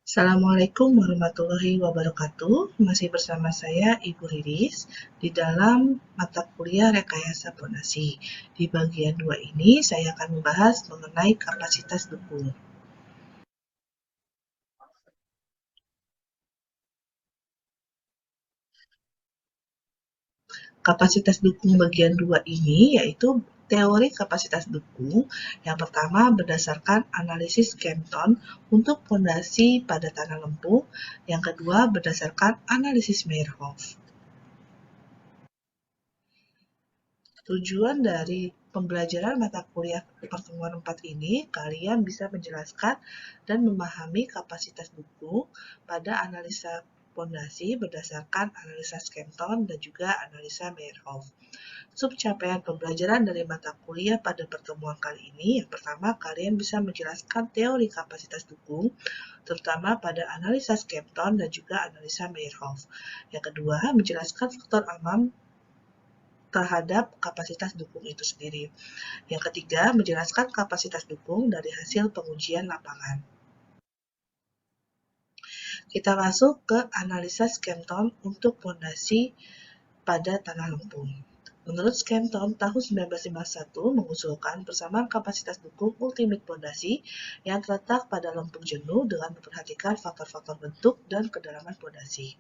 Assalamualaikum warahmatullahi wabarakatuh. Masih bersama saya Ibu Riris di dalam mata kuliah Rekayasa Fondasi. Di bagian 2 ini saya akan membahas mengenai kapasitas dukung. Kapasitas dukung bagian 2 ini yaitu teori kapasitas dukung. Yang pertama berdasarkan analisis Kenton untuk fondasi pada tanah lempung. Yang kedua berdasarkan analisis Meyerhof. Tujuan dari pembelajaran mata kuliah pertemuan 4 ini, kalian bisa menjelaskan dan memahami kapasitas dukung pada analisa fondasi berdasarkan analisa Kenton dan juga analisa Meyerhof. Subcapaian pembelajaran dari mata kuliah pada pertemuan kali ini, yang pertama, kalian bisa menjelaskan teori kapasitas dukung, terutama pada analisa Kenton dan juga analisa Meyerhof. Yang kedua, menjelaskan faktor aman terhadap kapasitas dukung itu sendiri. Yang ketiga, menjelaskan kapasitas dukung dari hasil pengujian lapangan. Kita masuk ke analisa Kenton untuk fondasi pada tanah lempung. Menurut Kenton, tahun 1951 mengusulkan persamaan kapasitas dukung ultimate fondasi yang terletak pada lempung jenuh dengan memperhatikan faktor-faktor bentuk dan kedalaman fondasi.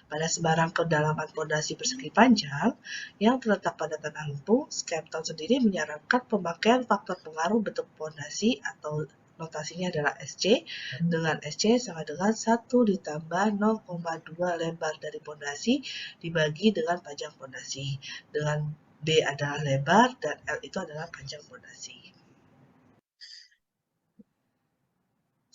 Pada sebarang kedalaman fondasi persegi panjang yang terletak pada tanah lempung, Kenton sendiri menyarankan pemakaian faktor pengaruh bentuk fondasi atau notasinya adalah SC, dengan SC sama dengan 1 ditambah 0,2 lebar dari fondasi dibagi dengan panjang fondasi, dengan D adalah lebar dan L itu adalah panjang fondasi.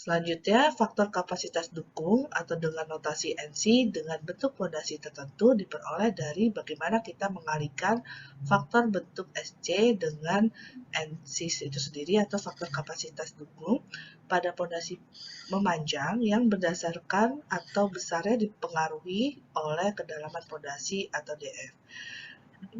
Selanjutnya, faktor kapasitas dukung atau dengan notasi NC dengan bentuk fondasi tertentu diperoleh dari bagaimana kita mengalihkan faktor bentuk SC dengan NC itu sendiri atau faktor kapasitas dukung pada fondasi memanjang yang berdasarkan atau besarnya dipengaruhi oleh kedalaman fondasi atau DF.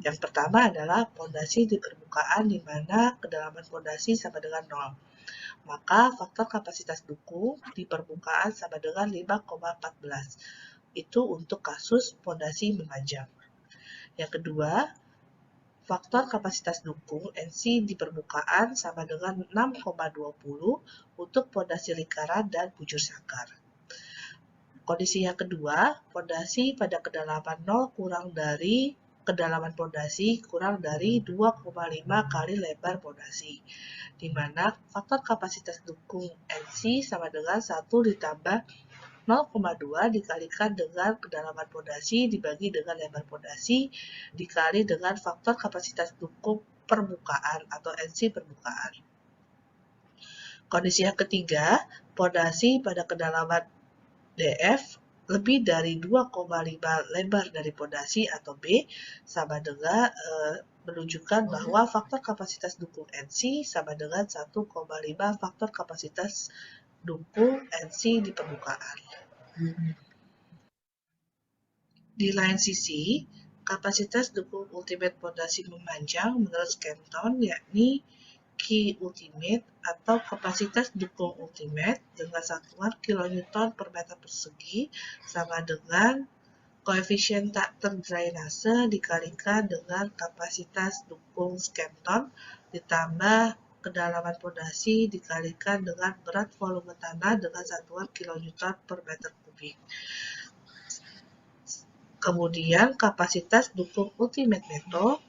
Yang pertama adalah fondasi di permukaan di mana kedalaman fondasi sama dengan 0. Maka faktor kapasitas dukung di permukaan sama dengan 5,14. Itu untuk kasus fondasi memanjang. Yang kedua, faktor kapasitas dukung NC di permukaan sama dengan 6,20 untuk fondasi lingkaran dan bujur sangkar. Kondisi yang kedua, fondasi pada kedalaman 0 kurang dari kedalaman fondasi kurang dari 2,5 kali lebar fondasi, di mana faktor kapasitas dukung NC sama dengan 1 ditambah 0,2 dikalikan dengan kedalaman fondasi dibagi dengan lebar fondasi dikali dengan faktor kapasitas dukung permukaan atau NC permukaan. Kondisi yang ketiga, fondasi pada kedalaman DF lebih dari 2,5 lebar dari fondasi atau B sama dengan menunjukkan bahwa faktor kapasitas dukung NC sama dengan 1,5 faktor kapasitas dukung NC di permukaan. Di lain sisi, kapasitas dukung ultimate fondasi memanjang menurut Kenton yakni Q ultimate atau kapasitas dukung ultimate dengan satuan kilonewton per meter persegi sama dengan koefisien tak terdrainase dikalikan dengan kapasitas dukung Kenton ditambah kedalaman fondasi dikalikan dengan berat volume tanah dengan satuan kilonewton per meter kubik. Kemudian kapasitas dukung ultimate neto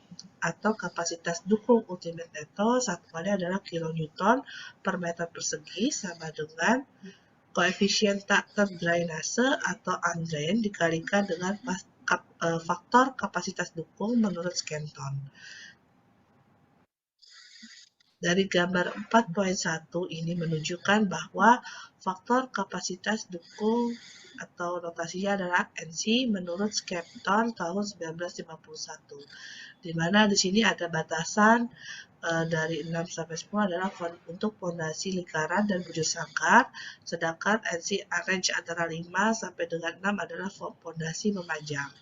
atau kapasitas dukung ultimate neto satuannya adalah kilonewton per meter persegi sama dengan koefisien tak terdrainase atau undrain dikalikan dengan faktor kapasitas dukung menurut Kenton. Dari gambar 4.1 ini menunjukkan bahwa faktor kapasitas dukung atau notasinya adalah NC menurut Kenton tahun 1951. Di mana di sini ada batasan dari 6 sampai 10 adalah untuk fondasi lingkaran dan bujur sangkar, sedangkan NC range antara 5 sampai dengan 6 adalah fondasi memanjang.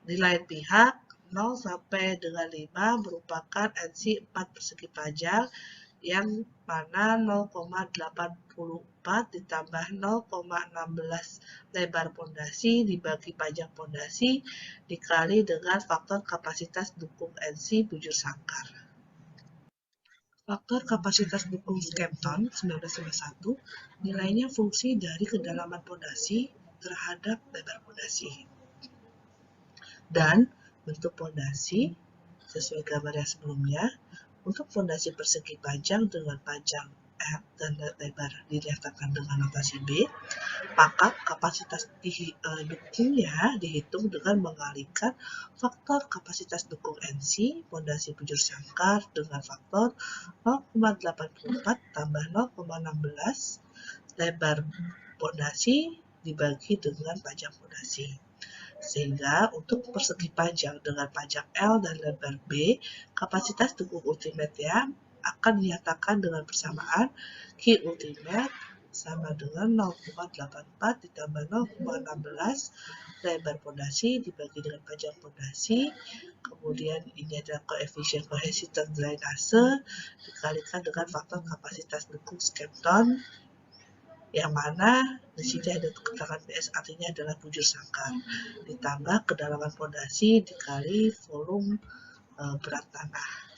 Di lain pihak, 0 sampai dengan 5 merupakan NC 4 persegi panjang yang mana 0,84 ditambah 0,16 lebar pondasi dibagi panjang pondasi dikali dengan faktor kapasitas dukung NC bujur sangkar. Faktor kapasitas dukung Skempton 1951 nilainya fungsi dari kedalaman pondasi terhadap lebar pondasi dan bentuk pondasi sesuai gambar yang sebelumnya. Untuk pondasi persegi panjang dengan panjang L dan lebar dinyatakan dengan notasi B, maka kapasitas dukungnya dihitung dengan mengalihkan faktor kapasitas dukung NC pondasi bujur sangkar dengan faktor 0,84 tambah 0,16 lebar pondasi dibagi dengan panjang pondasi. Sehingga untuk persegi panjang dengan panjang L dan lebar B, kapasitas dukung ultimate-nya akan dinyatakan dengan persamaan Q ultimate sama dengan 0,84 ditambah 0,16 lebar pondasi dibagi dengan panjang pondasi. Kemudian ini adalah koefisien kohesi drainase dikalikan dengan faktor kapasitas dukung Skempton yang mana di sini ada keterangan PS artinya adalah bujur sangkar ditambah kedalaman pondasi dikali volume berat tanah.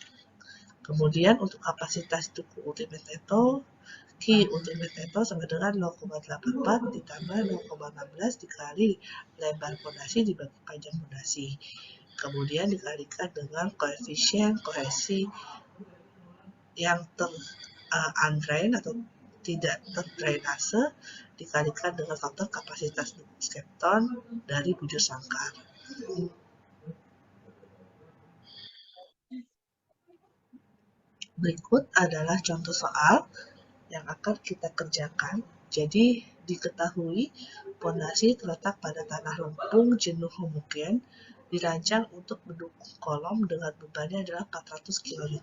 Kemudian untuk kapasitas dukung ultimate Neto, Q ultimate Neto sama dengan 0,84 ditambah 0,16 dikali lebar pondasi dibagi panjang pondasi. Kemudian dikalikan dengan koefisien kohesi yang undrain atau tidak terdrainase dikalikan dengan faktor kapasitas Skempton dari bujur sangkar. Berikut adalah contoh soal yang akan kita kerjakan. Jadi diketahui pondasi terletak pada tanah lempung jenuh homogen dirancang untuk mendukung kolom dengan bebannya adalah 400 kN.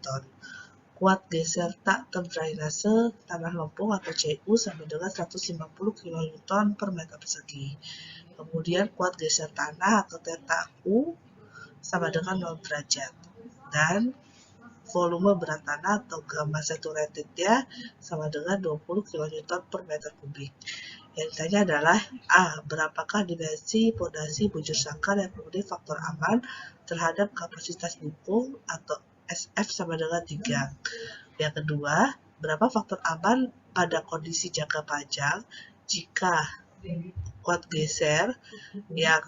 Kuat geser tak terdrainase tanah lempung atau CU sama dengan 150 kN per meter persegi. Kemudian kuat geser tanah atau θU sama dengan 0 derajat. Dan volume berat tanah atau gamma saturated-nya sama dengan 20 kN per meter kubik. Yang ditanya adalah A. Berapakah dimensi pondasi bujur sangkar yang kemudian faktor aman terhadap kapasitas dukung atau SF sama dengan 3. Yang kedua, berapa faktor aman pada kondisi jangka panjang jika kuat geser yang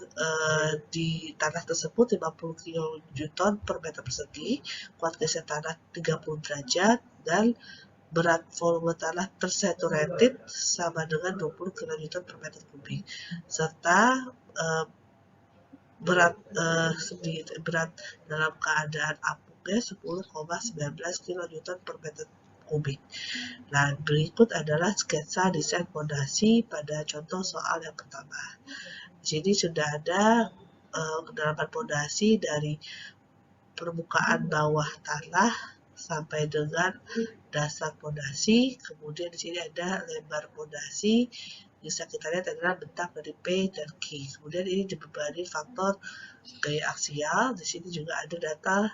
di tanah tersebut 50 kN per meter persegi, kuat geser tanah 30 derajat, dan berat volume tanah tersaturated sama dengan 20 kN per meter kubik, serta berat dalam keadaan apuknya 10,19 kN per meter kubik. Nah, berikut adalah sketsa desain fondasi pada contoh soal yang pertama. Di sini sudah ada kedalaman fondasi dari permukaan bawah tanah sampai dengan dasar fondasi. Kemudian di sini ada lebar fondasi. Bisa kita lihat adalah bentang dari P dan Q. Kemudian ini dibebani faktor gaya aksial. Di sini juga ada data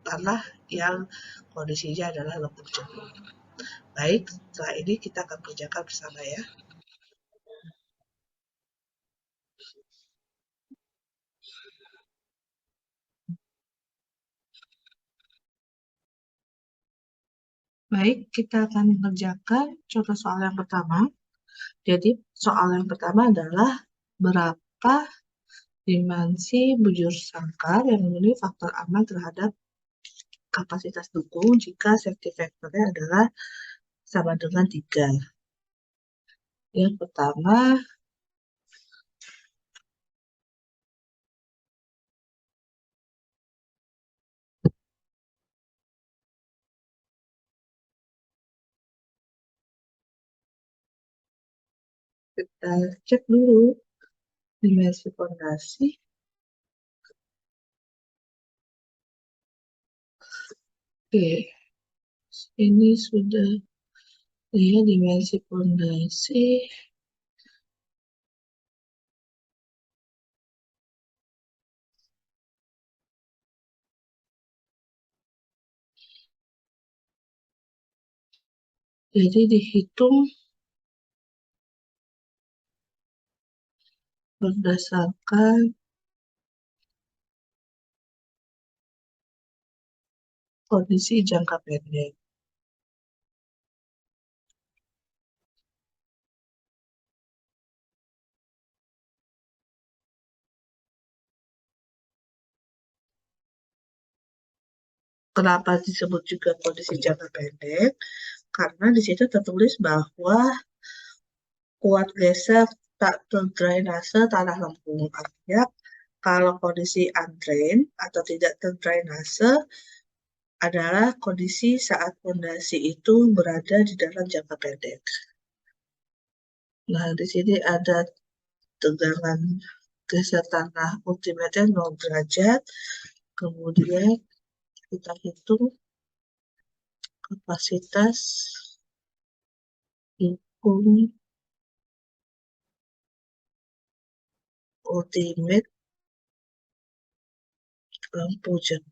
tanah yang kondisinya adalah lempung jenuh. Baik, setelah ini kita akan kerjakan bersama ya. Baik, kita akan mengerjakan contoh soal yang pertama. Jadi, soal yang pertama adalah berapa dimensi bujur sangkar yang memenuhi faktor aman terhadap kapasitas dukung jika safety factor-nya adalah sama dengan 3. Yang pertama, kita cek dulu dimensi fondasi. Oke, ini sudah ya dimensi fondasi. Jadi dihitung berdasarkan kondisi jangka pendek. Kenapa disebut juga kondisi jangka pendek? Karena di situ tertulis bahwa kuat geser tak terdrainase tanah lempung. Artinya kalau kondisi undrain atau tidak terdrainase adalah kondisi saat fondasi itu berada di dalam jangka pendek. Nah, di sini ada tegangan geser tanah ultimatenya 0 derajat. Kemudian kita hitung kapasitas dukung ultimate lampu jam,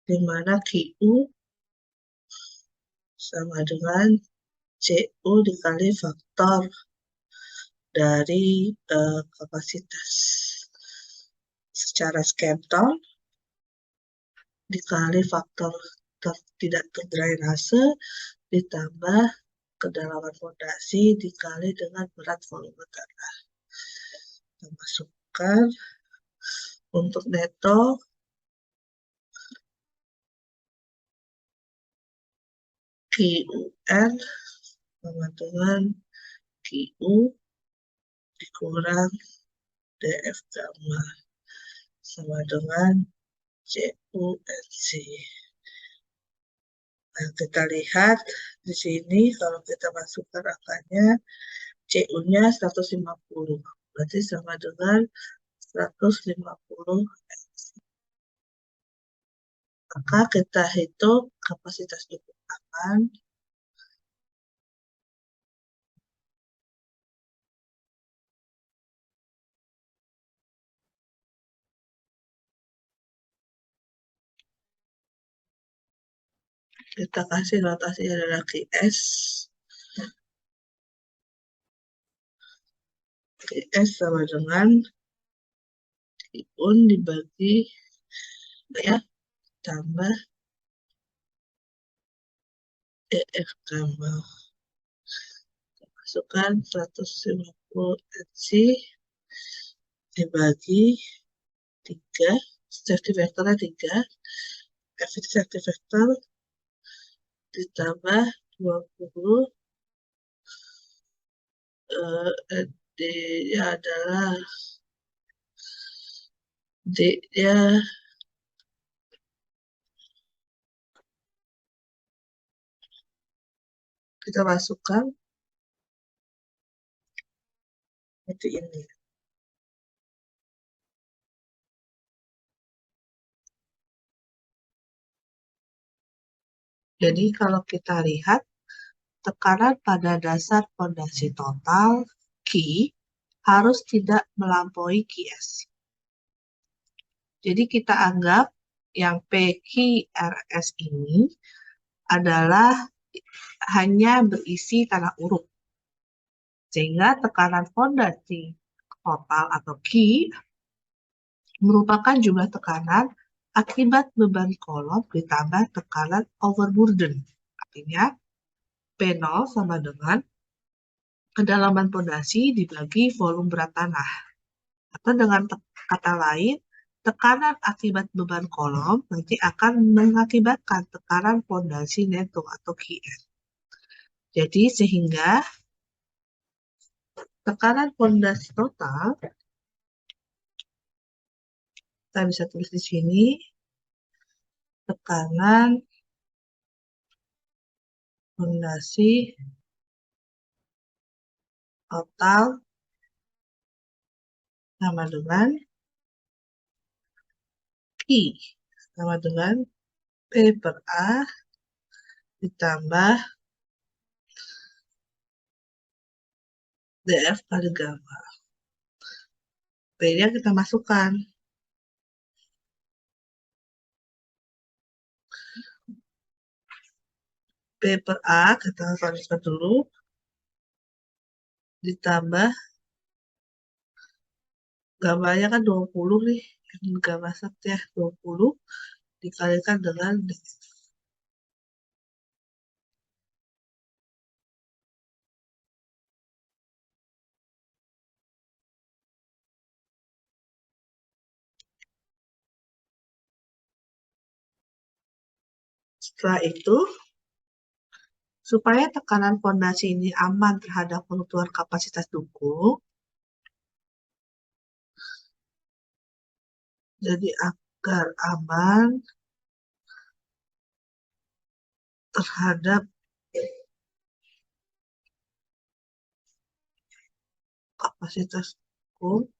di mana QU sama dengan CU dikali faktor dari kapasitas secara Skempton dikali faktor tidak terdrainase ditambah kedalaman fondasi dikali dengan berat volume tanah. Kita masukkan untuk neto QUR sama dengan QU dikurang DF gamma sama dengan CUNC. Nah, kita lihat di sini kalau kita masukkan angkanya CU-nya 150, berarti sama dengan 150. Maka kita hitung kapasitas dukung aman kita kasih notasi adalah QS. QS sama dengan Iun dibagi ya tambah EF gamma. Masukkan 150 NC dibagi 3, safety factornya 3, safety factor ditambah 20, D-nya adalah D-nya kita masukkan seperti ini. Jadi kalau kita lihat tekanan pada dasar fondasi total Q harus tidak melampaui QS. Jadi kita anggap yang PQRS ini adalah hanya berisi tanah uruk. Sehingga tekanan fondasi total atau Q merupakan jumlah tekanan akibat beban kolom ditambah tekanan overburden. Artinya P0 sama dengan kedalaman fondasi dibagi volume berat tanah. Atau dengan kata lain, tekanan akibat beban kolom nanti akan mengakibatkan tekanan fondasi neto atau QN. Jadi sehingga tekanan fondasi total kita bisa tulis di sini tekanan fondasi total sama dengan I sama dengan P per A ditambah DF kali gamma. P-nya kita masukkan P per A, kita tuliskan dulu, ditambah, gambarnya kan 20 nih, gambar set ya, 20 dikalikan dengan DF. Setelah itu, supaya tekanan fondasi ini aman terhadap penentuan kapasitas dukung, jadi agar aman terhadap kapasitas dukung,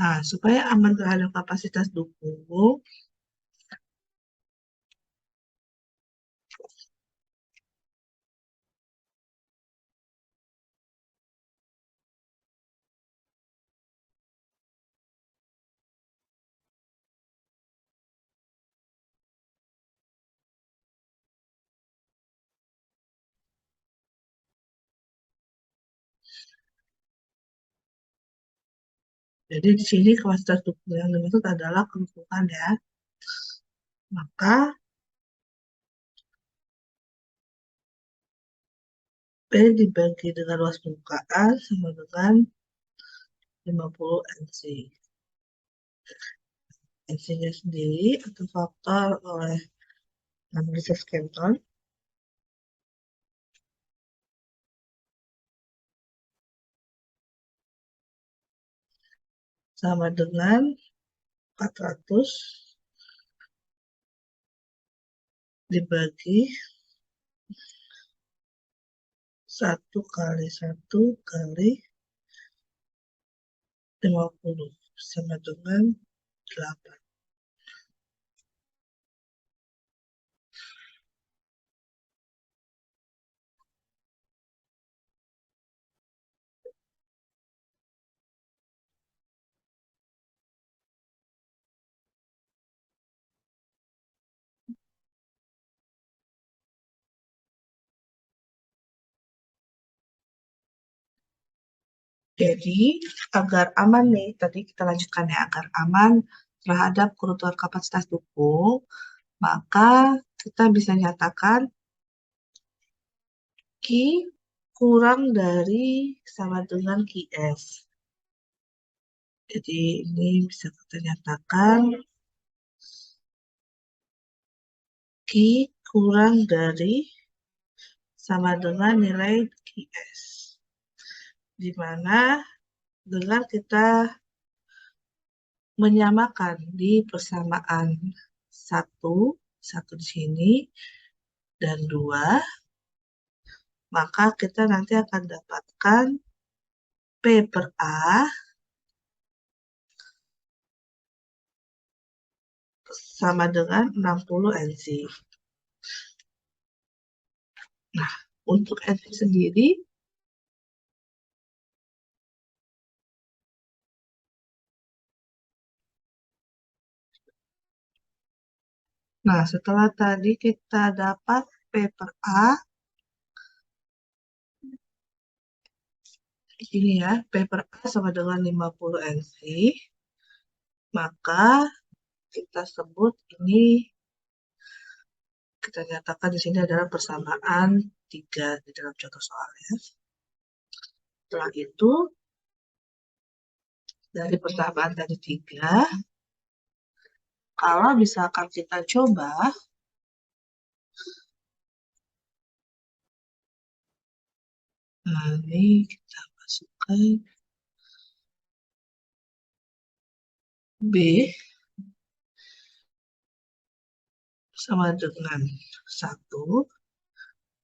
nah, supaya aman terhadap kapasitas dukung, jadi di sini kapasitas dukung yang dimaksud adalah kerusakan ya. Maka P dibagi dengan luas permukaan sama dengan 50 NC. NC-nya sendiri atau faktor oleh analisa Kenton sama dengan 400 dibagi 1 kali 1 kali 50 sama dengan 8. Jadi, agar aman nih, tadi kita lanjutkan ya, agar aman terhadap kerutuan kapasitas dukung, maka kita bisa nyatakan Q kurang dari sama dengan QS. Jadi, ini bisa kita nyatakan Q kurang dari sama dengan nilai QS. Di mana dengan kita menyamakan di persamaan 1 di sini, dan 2, maka kita nanti akan dapatkan P per A sama dengan 60 NC. Nah, untuk NC sendiri, nah setelah tadi kita dapat P per A, ini ya, P per A sama dengan 50 NC, maka kita sebut ini, kita nyatakan di sini adalah persamaan 3 di dalam contoh soalnya. Setelah itu, dari persamaan tadi 3, Kalau misalkan kita coba, nah ini kita masukkan B sama dengan 1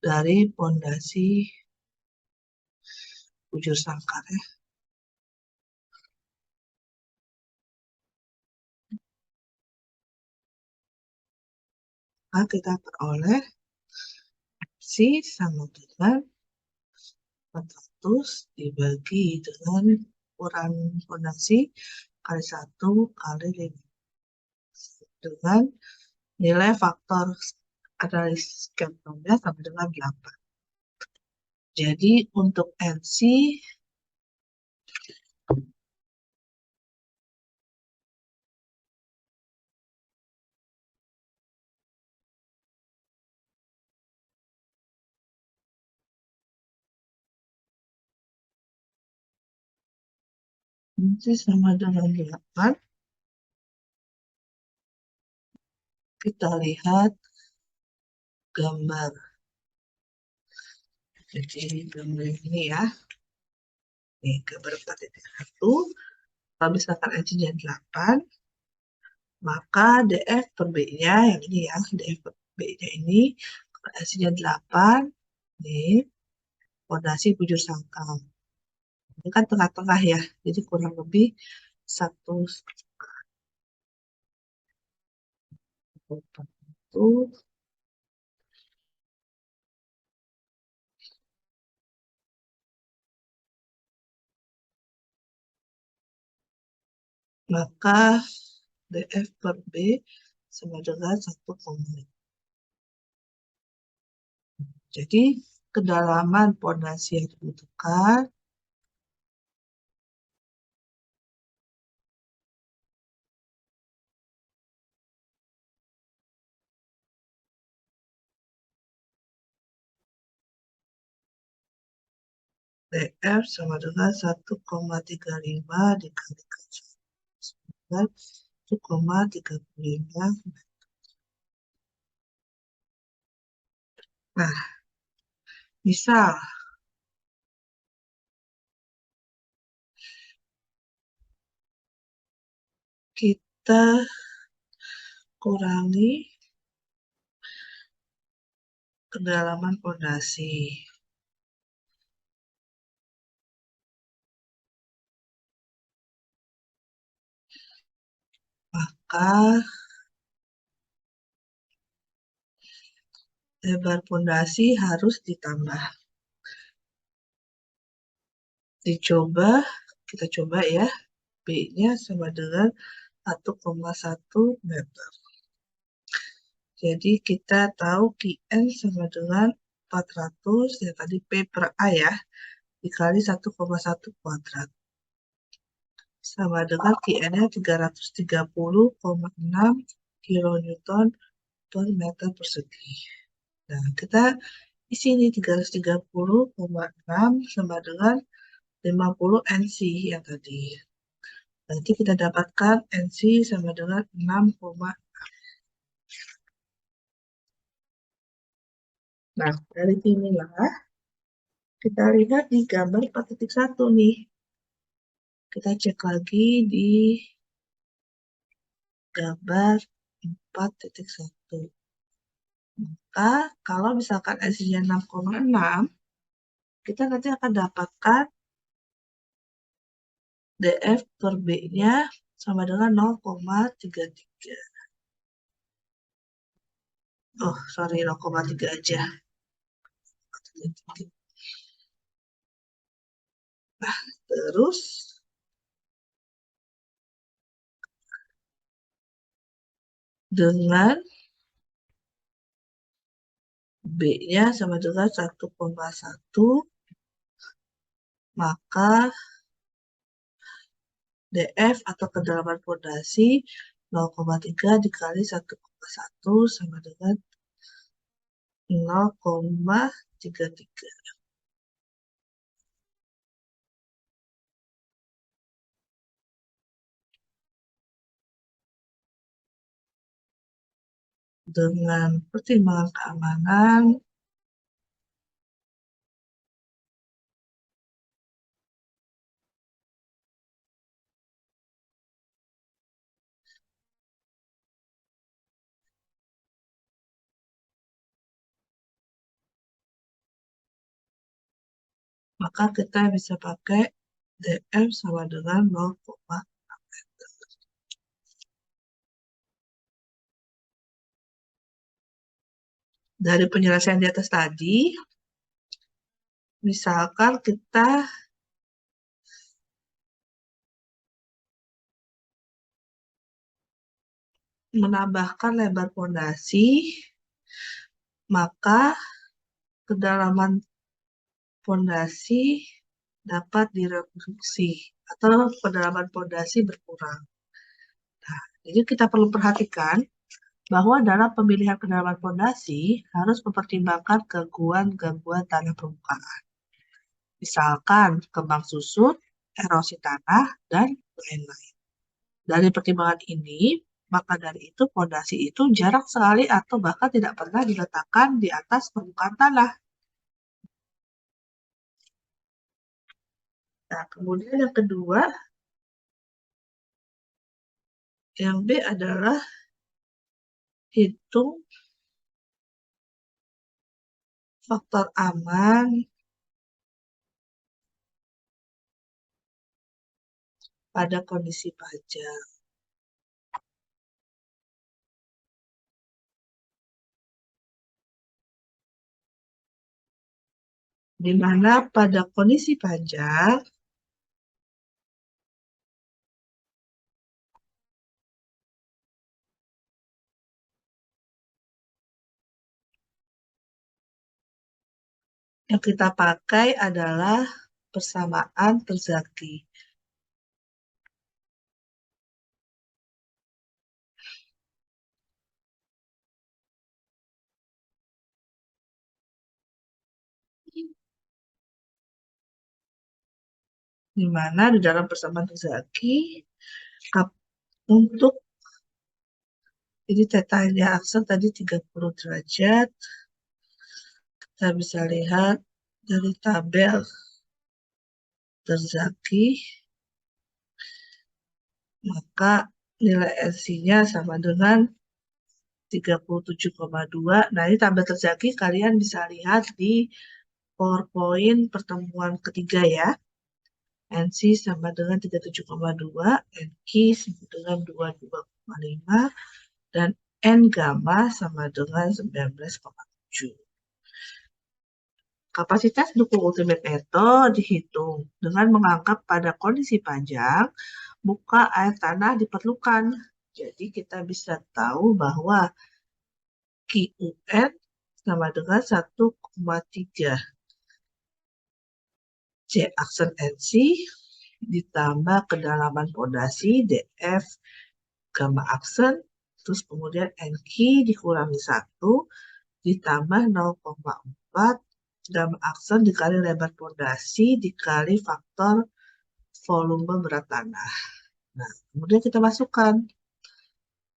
dari pondasi bujur sangkar ya. Maka kita peroleh C sama dengan 400 dibagi dengan ukuran pondasi kali 1 kali 5 dengan nilai faktor analisis Kapronnya sama dengan 8. Jadi untuk NC sama dengan 8. Kita lihat gambar. Jadi gambar ini ya. Nih, gambar 4.1. Kalau misalkan NC-nya 8, maka DF per B-nya yang ini ya, DF per B-nya ini, kalau NC-nya 8, nih, pondasi bujur sangkar. Ini kan tengah-tengah ya, jadi kurang lebih 1 itu, maka DF per B sama dengan 1,5. Jadi kedalaman pondasi yang dibutuhkan DF sama dengan 1,35 dikalikan 1,35. Nah, misal kita kurangi kedalaman pondasi. Maka lebar pondasi harus ditambah. Kita coba ya, B-nya sama dengan 1,1 meter. Jadi kita tahu Qn sama dengan 400, ya tadi P per A ya, dikali 1,1 kuadrat. Sama dengan Qn-nya 330,6 kilonewton per meter persegi. Nah, kita di sini 330,6 sama dengan 50 NC yang tadi. Nanti kita dapatkan NC sama dengan 6, nah, dari sinilah kita lihat di gambar 4.1 nih. Kita cek lagi di gambar 4.1. Maka kalau misalkan NC-nya 6,6, kita nanti akan dapatkan DF per B-nya sama dengan 0,33. Oh, sorry, 0,3 aja. Nah, terus dengan B-nya sama dengan 1,1, maka DF atau kedalaman pondasi 0,3 dikali 1,1 sama dengan 0,33. dengan pertimbangan keamanan, maka kita bisa pakai df sama dengan 0, dari penyelesaian di atas tadi, misalkan kita menambahkan lebar pondasi, maka kedalaman pondasi dapat direduksi atau kedalaman pondasi berkurang. Nah, jadi kita perlu perhatikan bahwa dalam pemilihan kedalaman pondasi harus mempertimbangkan gangguan-gangguan tanah permukaan. Misalkan kembang susut, erosi tanah, dan lain-lain. Dari pertimbangan ini, maka dari itu pondasi itu jarang sekali atau bahkan tidak pernah diletakkan di atas permukaan tanah. Nah, kemudian yang kedua, yang B adalah hitung faktor aman pada kondisi pajak. Di mana pada kondisi pajak, yang kita pakai adalah persamaan terzaki. Di mana di dalam persamaan terzaki, untuk jadi tetanya aksen tadi 30 derajat, kita bisa lihat dari tabel terzaki, maka nilai NC-nya sama dengan 37,2. Nah, ini tabel terzaki kalian bisa lihat di PowerPoint pertemuan ketiga ya. NC sama dengan 37,2, NQ sama dengan 22,5, dan N gamma sama dengan 19,7. Kapasitas dukung ultimate neto dihitung dengan menganggap pada kondisi panjang, muka air tanah diperlukan. Jadi kita bisa tahu bahwa QUN sama dengan 1,3. C aksen NC ditambah kedalaman pondasi DF gamma aksen, terus kemudian NQ dikurangi 1 ditambah 0,4 gamma aksen dikali lebar pondasi dikali faktor volume berat tanah. Nah, kemudian kita masukkan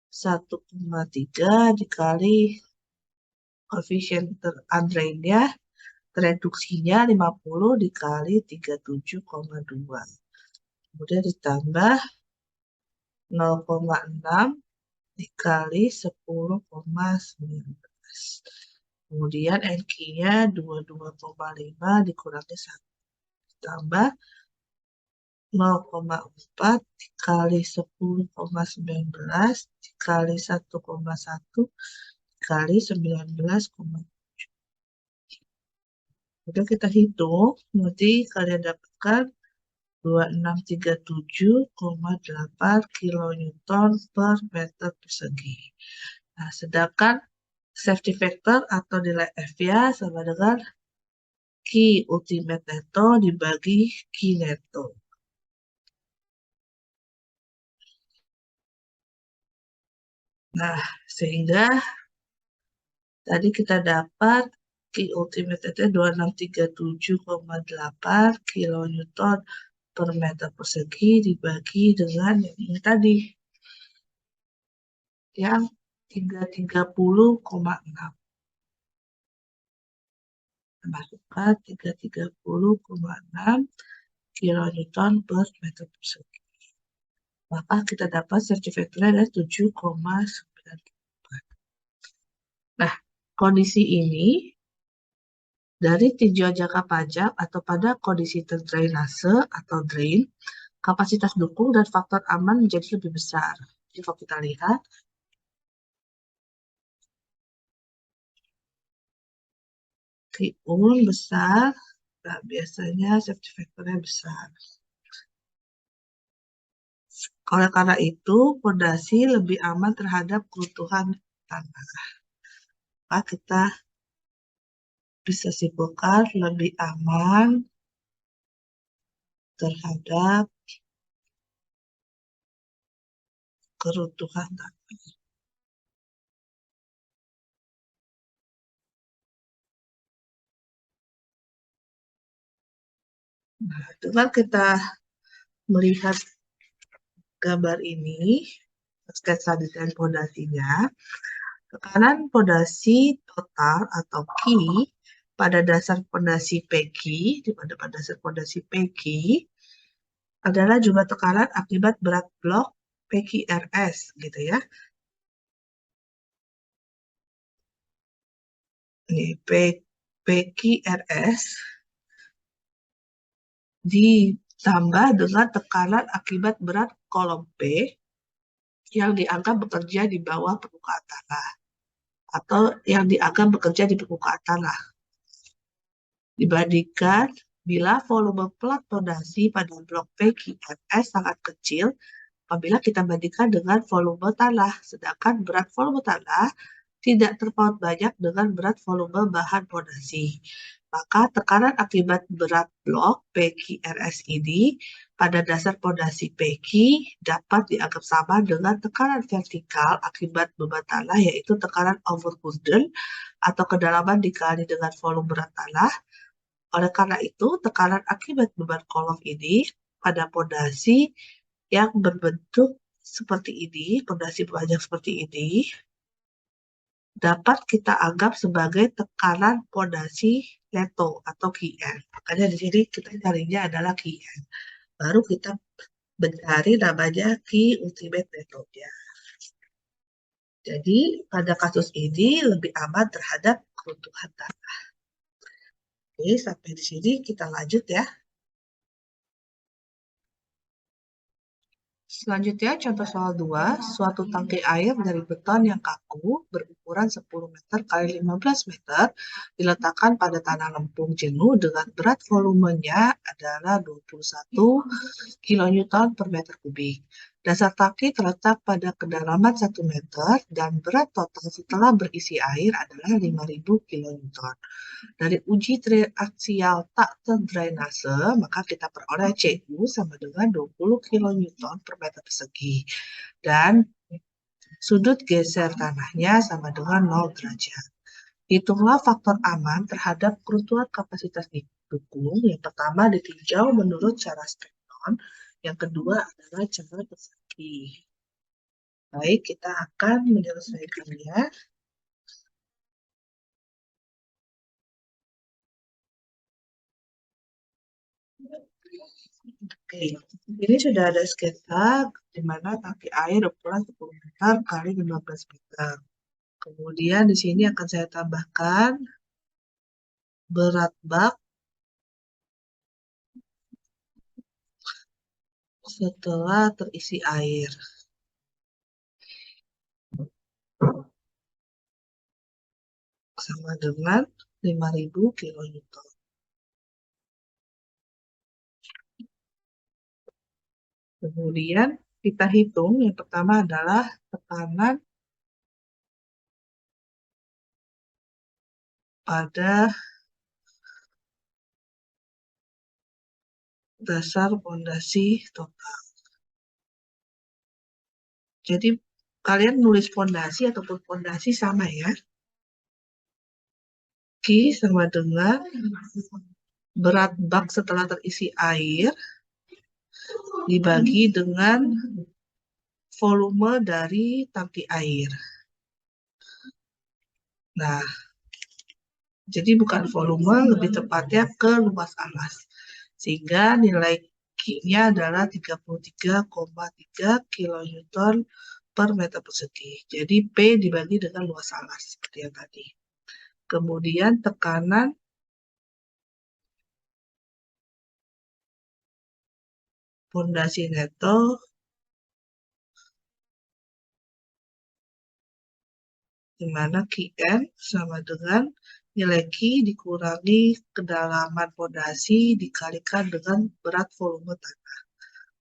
1,3 dikali koefisien undrained-nya, reduksinya 50 dikali 37,2. Kemudian ditambah 0,6 dikali 10,19. Kemudian NQ-nya 22,5 dikurangi 1. Ditambah 0,4 dikali 10,19 dikali 1,1 dikali 19,7. Udah kita hitung, nanti kalian dapatkan 2637,8 kilonewton per meter persegi. Nah, sedangkan safety factor atau nilai F-nya sama dengan Q ultimate neto dibagi Q neto. Nah, sehingga tadi kita dapat Q ultimate neto 2637,8 kilonewton per meter persegi dibagi dengan yang ini tadi, yang 330,6. Masukkan 330,6 kilonewton per meter persegi. Maka kita dapat search vektornya adalah 7,9. Nah, kondisi ini dari tinjauan jangka panjang atau pada kondisi terdrainase atau drain, kapasitas dukung dan faktor aman menjadi lebih besar. Jadi kalau kita lihat, Q besar, nah biasanya safety factor-nya besar. Oleh karena itu, fondasi lebih aman terhadap keruntuhan tanah. Maka kita bisa simpulkan lebih aman terhadap keruntuhan tanah. Nah, dengan kita melihat gambar ini, sketsa desain fondasinya, tekanan fondasi total atau Q pada dasar fondasi PG, di pada dasar fondasi PG adalah jumlah tekanan akibat berat blok PQRS, gitu ya. Ini PQRS ditambah dengan tekanan akibat berat kolom P yang dianggap bekerja di bawah permukaan tanah atau yang dianggap bekerja di permukaan tanah. Dibandingkan bila volume plat fondasi pada blok PQRS sangat kecil apabila kita bandingkan dengan volume tanah, sedangkan berat volume tanah tidak terpaut banyak dengan berat volume bahan fondasi. Maka tekanan akibat berat blok PQRS ini pada dasar fondasi PQ dapat dianggap sama dengan tekanan vertikal akibat beban tanah, yaitu tekanan overburden atau kedalaman dikali dengan volume berat tanah. Oleh karena itu, tekanan akibat beban kolom ini pada fondasi yang berbentuk seperti ini, fondasi panjang seperti ini, dapat kita anggap sebagai tekanan fondasi leto atau QN. Makanya di sini kita carinya adalah QN. Baru kita mencari namanya Q ultimate leto-nya. Jadi pada kasus ini lebih aman terhadap keruntuhan tanah. Oke, sampai di sini kita lanjut ya. Selanjutnya, contoh soal 2, suatu tangki air dari beton yang kaku berukuran 10 meter x 15 meter diletakkan pada tanah lempung jenuh dengan berat volumenya adalah 21 kilonewton per meter kubik. Dasar tangki terletak pada kedalaman 1 meter dan berat total setelah berisi air adalah 5.000 kilonewton. Dari uji triaksial tak terdrainase, maka kita peroleh CU sama dengan 20 kilonewton per meter persegi. Dan sudut geser tanahnya sama dengan 0 derajat. Hitunglah faktor aman terhadap keruntuhan kapasitas dukung. Yang pertama ditinjau menurut cara Stepton, yang kedua adalah cara persegi. Baik, kita akan menyelesaikannya. Oke, ini sudah ada sketsa di mana tangki air ukuran 10 meter kali 15 meter. Kemudian di sini akan saya tambahkan berat bak setelah terisi air. Sama dengan 5.000 kilonewton. Kemudian kita hitung, yang pertama adalah tekanan pada dasar fondasi total. Jadi kalian nulis fondasi ataupun fondasi sama ya. Q sama dengan berat bak setelah terisi air dibagi dengan volume dari tangki air. Nah, jadi bukan volume, lebih tepatnya ke luas alas. Sehingga nilai Q-nya adalah 33,3 kN per meter persegi. Jadi P dibagi dengan luas alas, seperti yang tadi. Kemudian tekanan pondasi neto di mana Qn sama dengan nilai Q dikurangi kedalaman pondasi dikalikan dengan berat volume tanah.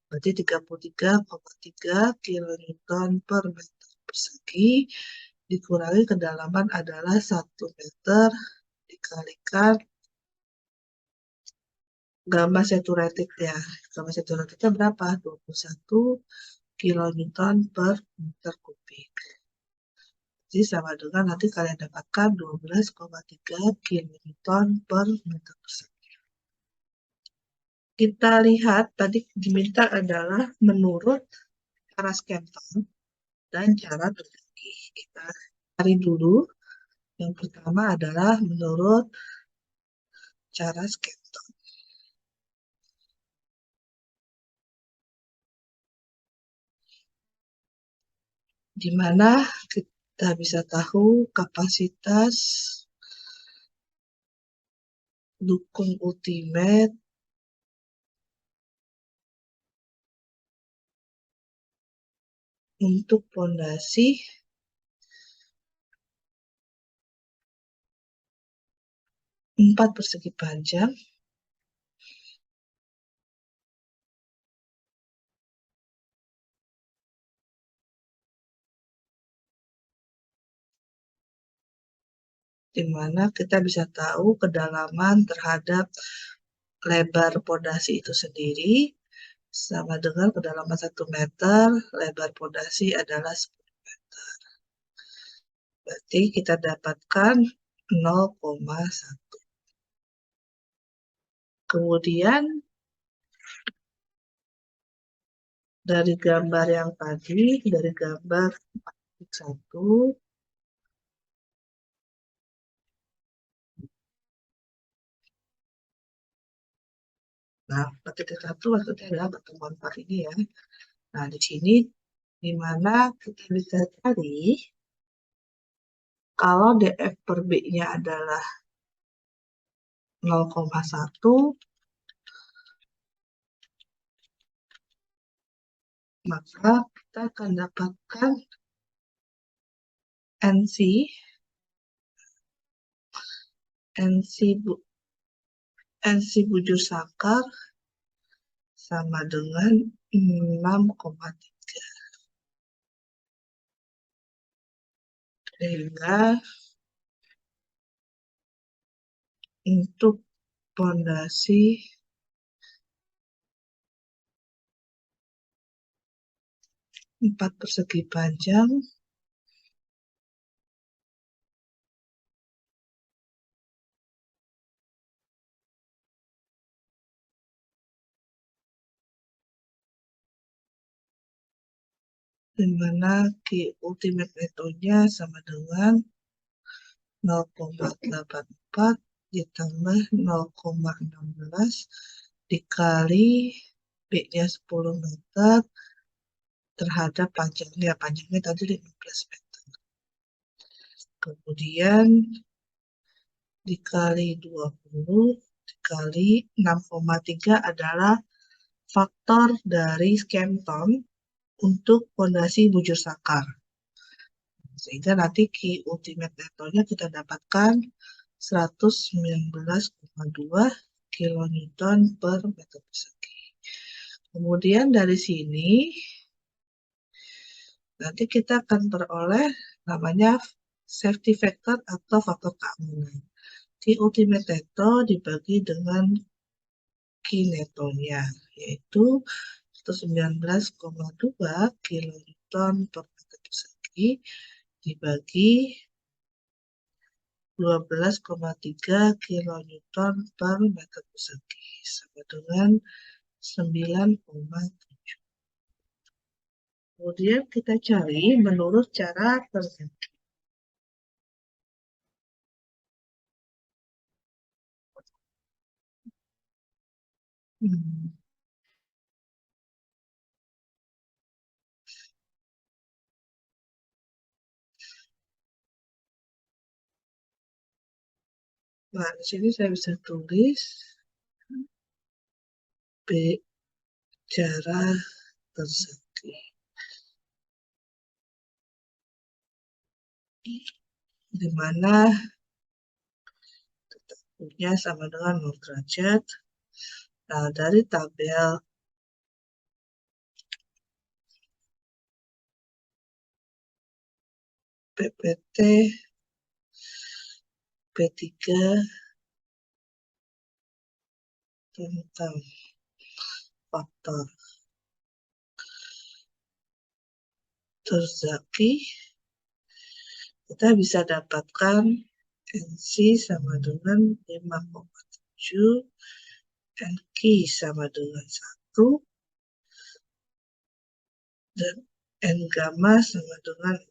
Berarti 33,3 kN per meter persegi dikurangi kedalaman adalah 1 meter dikalikan gamma saturatednya. Gamma saturatednya berapa? 21 kN per meter kubik. Jadi sama dengan nanti kalian dapatkan 12,3 kN per meter persegi. Kita lihat tadi diminta adalah menurut cara Skempton dan cara berbagi. Kita cari dulu. Yang pertama adalah menurut cara Skempton. Di mana kita bisa tahu kapasitas dukung ultimate untuk pondasi 4 persegi panjang di mana kita bisa tahu kedalaman terhadap lebar pondasi itu sendiri sama dengan kedalaman 1 meter, lebar pondasi adalah 10 meter. Berarti kita dapatkan 0,1. Kemudian dari gambar yang tadi, dari gambar 1, nah, titik 1 maksudnya adalah pertemuan part ini ya. Nah, di sini di mana kita bisa cari kalau df per b-nya adalah 0,1, maka kita akan dapatkan NC bujur sangkar sama dengan 6,3. Sehingga untuk pondasi 4 persegi panjang di mana Q ultimate netonya sama dengan 0,84 ditambah 0,16 dikali B-nya 10 meter terhadap panjangnya. Panjangnya tadi 15 meter. Kemudian dikali 20 dikali 6,3 adalah faktor dari Skempton untuk pondasi bujur sangkar. Sehingga nanti Q ultimate netonya kita dapatkan 119,2 kN per meter persegi. Kemudian dari sini nanti kita akan peroleh namanya safety factor atau faktor keamanan. Q ultimate neto dibagi dengan Q netonya, yaitu 119,2 kN per meter persegi dibagi 12,3 kN per meter persegi sama dengan 9,7. Kemudian kita cari menurut cara tersebut. Nah, di sini saya bisa tulis bicara terzaki, di mana punya sama dengan 0 derajat. Nah, dari tabel PPT P3 tentang faktor terzaki, kita bisa dapatkan NC sama dengan 5,7, NQ sama dengan 1, dan N gamma sama dengan 0.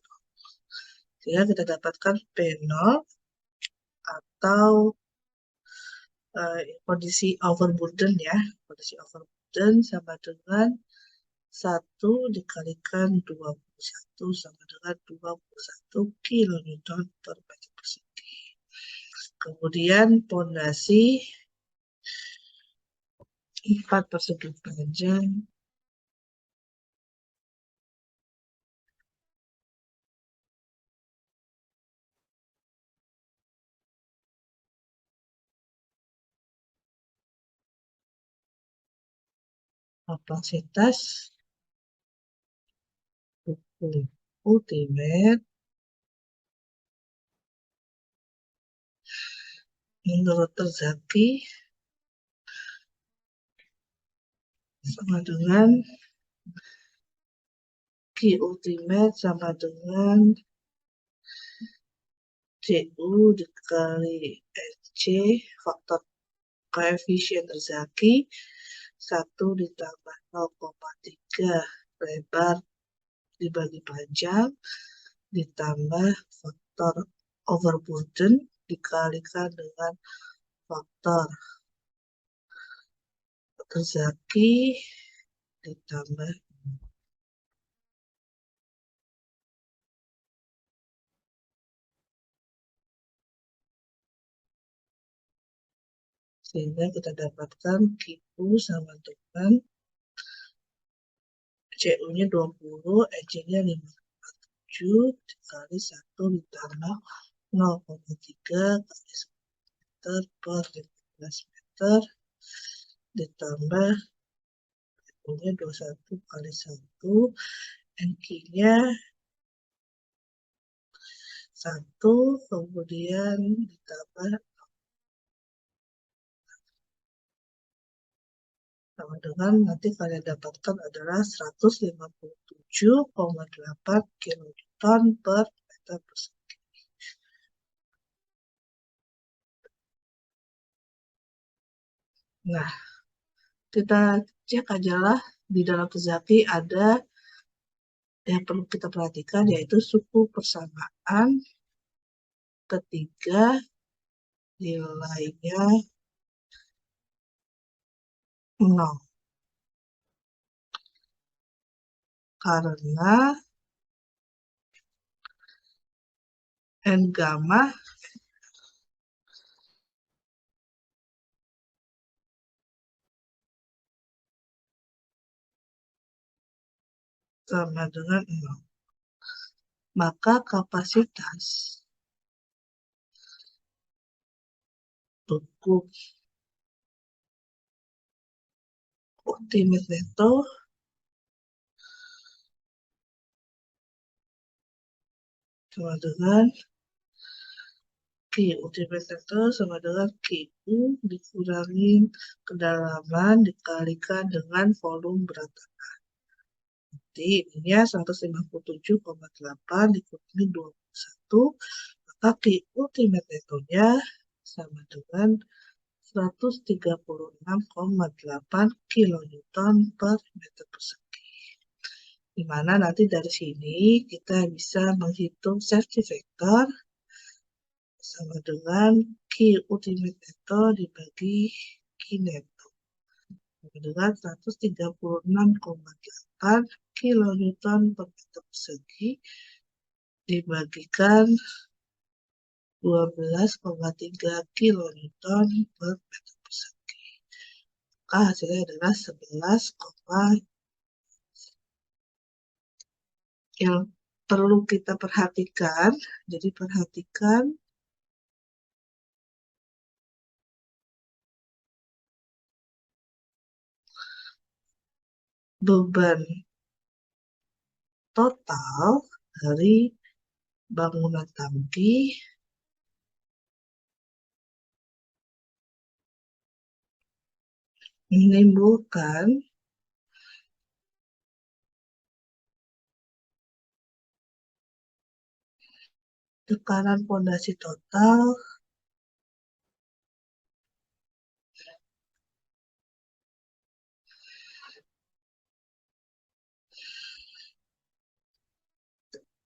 Sehingga kita dapatkan P0 atau kondisi overburden ya. Kondisi overburden sama dengan 1 dikalikan 21 sama dengan 21 kilonewton per meter persegi. Kemudian pondasi 4 persegi panjang kapasitas dukung ultimate menurut terzaki sama dengan Q ultimate sama dengan CU dikali NC, faktor koefisien terzaki 1 ditambah 0,3 lebar dibagi panjang ditambah faktor overburden dikalikan dengan faktor terzaki ditambah sehingga kita dapatkan Q sama dengan CU-nya 20, NC-nya 57 dikali 1 ditambah 0,3 kali meter per 15 meter ditambah CU-nya 21 kali 1, NQ-nya 1, kemudian ditambah sama dengan nanti kalian dapatkan adalah 157,8 kilonewton per meter persegi. Nah, kita cek ajalah di dalam terzaki ada yang perlu kita perhatikan yaitu suku persamaan ketiga nilainya 0 karena N gamma sama dengan 0. Maka kapasitas dukung ultimate neto sama dengan Q ultimate neto sama dengan QU dikurangi kedalaman dikalikan dengan volume berat tanah. Jadi ininya 157,8 dikurangi 21, maka Q ultimate netonya sama dengan 136,8 kilonewton per meter persegi. Dimana nanti dari sini kita bisa menghitung safety factor sama dengan Q ultimate neto dibagi Q neto. dengan 136,8 kilonewton per meter persegi dibagikan 12,3 kilonewton per meter persegi. Maka hasilnya adalah 11, yang perlu kita perhatikan. Jadi perhatikan beban total dari bangunan tangki menimbulkan tekanan fondasi total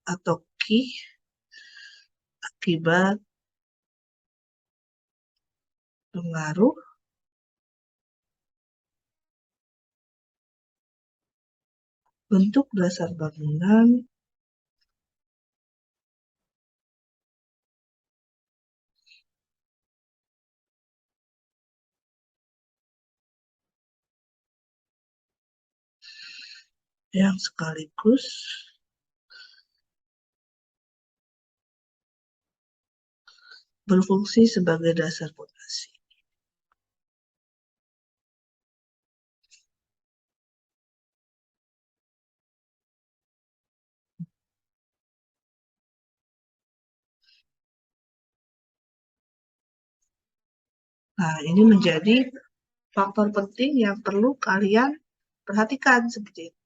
atau Q akibat pengaruh bentuk dasar bangunan yang sekaligus berfungsi sebagai dasar fondasi. Nah, ini menjadi faktor penting yang perlu kalian perhatikan seperti itu.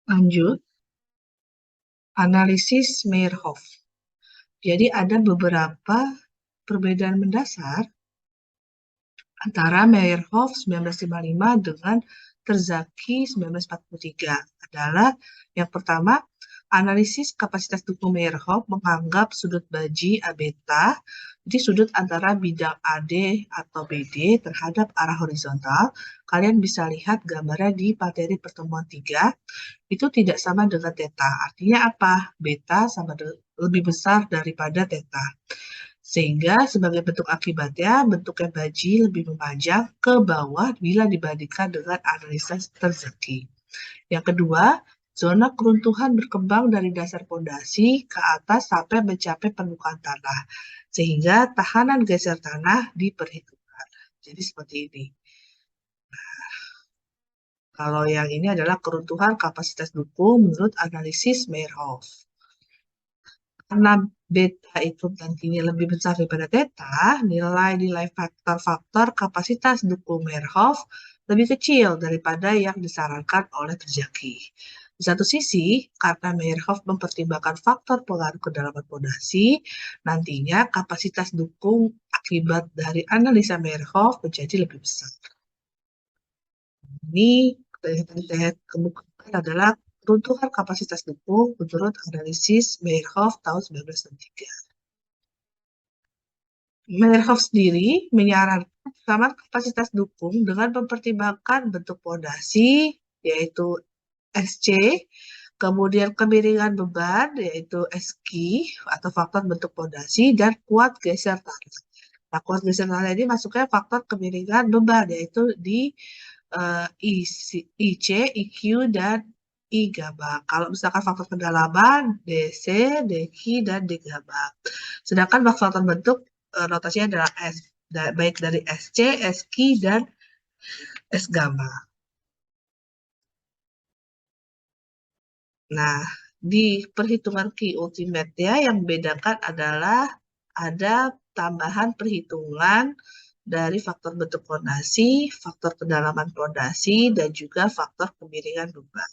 Lanjut, analisis Meyerhof. Jadi ada beberapa perbedaan mendasar antara Meyerhof 1955 dengan Terzaki 1943 adalah yang pertama, analisis kapasitas dukung Meyerhof menganggap sudut baji A beta, jadi sudut antara bidang AD atau BD terhadap arah horizontal. Kalian bisa lihat gambarnya di materi pertemuan 3, itu tidak sama dengan theta. Artinya apa? Beta sama lebih besar daripada theta. Sehingga sebagai bentuk akibatnya, bentuknya baji lebih memanjang ke bawah bila dibandingkan dengan analisa Terzaki. Yang kedua, zona keruntuhan berkembang dari dasar fondasi ke atas sampai mencapai permukaan tanah, sehingga tahanan geser tanah diperhitungkan. Jadi seperti ini. Kalau yang ini adalah keruntuhan kapasitas dukung menurut analisis Meyerhof. Karena beta itu nantinya lebih besar daripada theta, nilai-nilai faktor-faktor kapasitas dukung Meyerhof lebih kecil daripada yang disarankan oleh Terzaki. Di satu sisi, karena Meyerhof mempertimbangkan faktor pengaruh kedalaman fondasi, nantinya kapasitas dukung akibat dari analisa Meyerhof menjadi lebih besar. Ini yang saya kemukakan adalah keruntuhan kapasitas dukung menurut analisis Meyerhof tahun 1963. Meyerhof sendiri menyarankan rekaman kapasitas dukung dengan mempertimbangkan bentuk fondasi, yaitu SC, kemudian kemiringan beban, yaitu SQ, atau faktor bentuk fondasi, dan kuat geser tanah. Nah, kuat geser tanah ini masuknya faktor kemiringan beban, yaitu di IC, IQ, dan I gamma. Kalau misalkan faktor kedalaman, DC, DQ, dan D gamma. Sedangkan faktor bentuk notasinya adalah S, baik dari SC, SQ, dan S gamma. Nah, di perhitungan Q ultimate ya, yang membedakan adalah ada tambahan perhitungan dari faktor bentuk fondasi, faktor kedalaman fondasi, dan juga faktor kemiringan beban.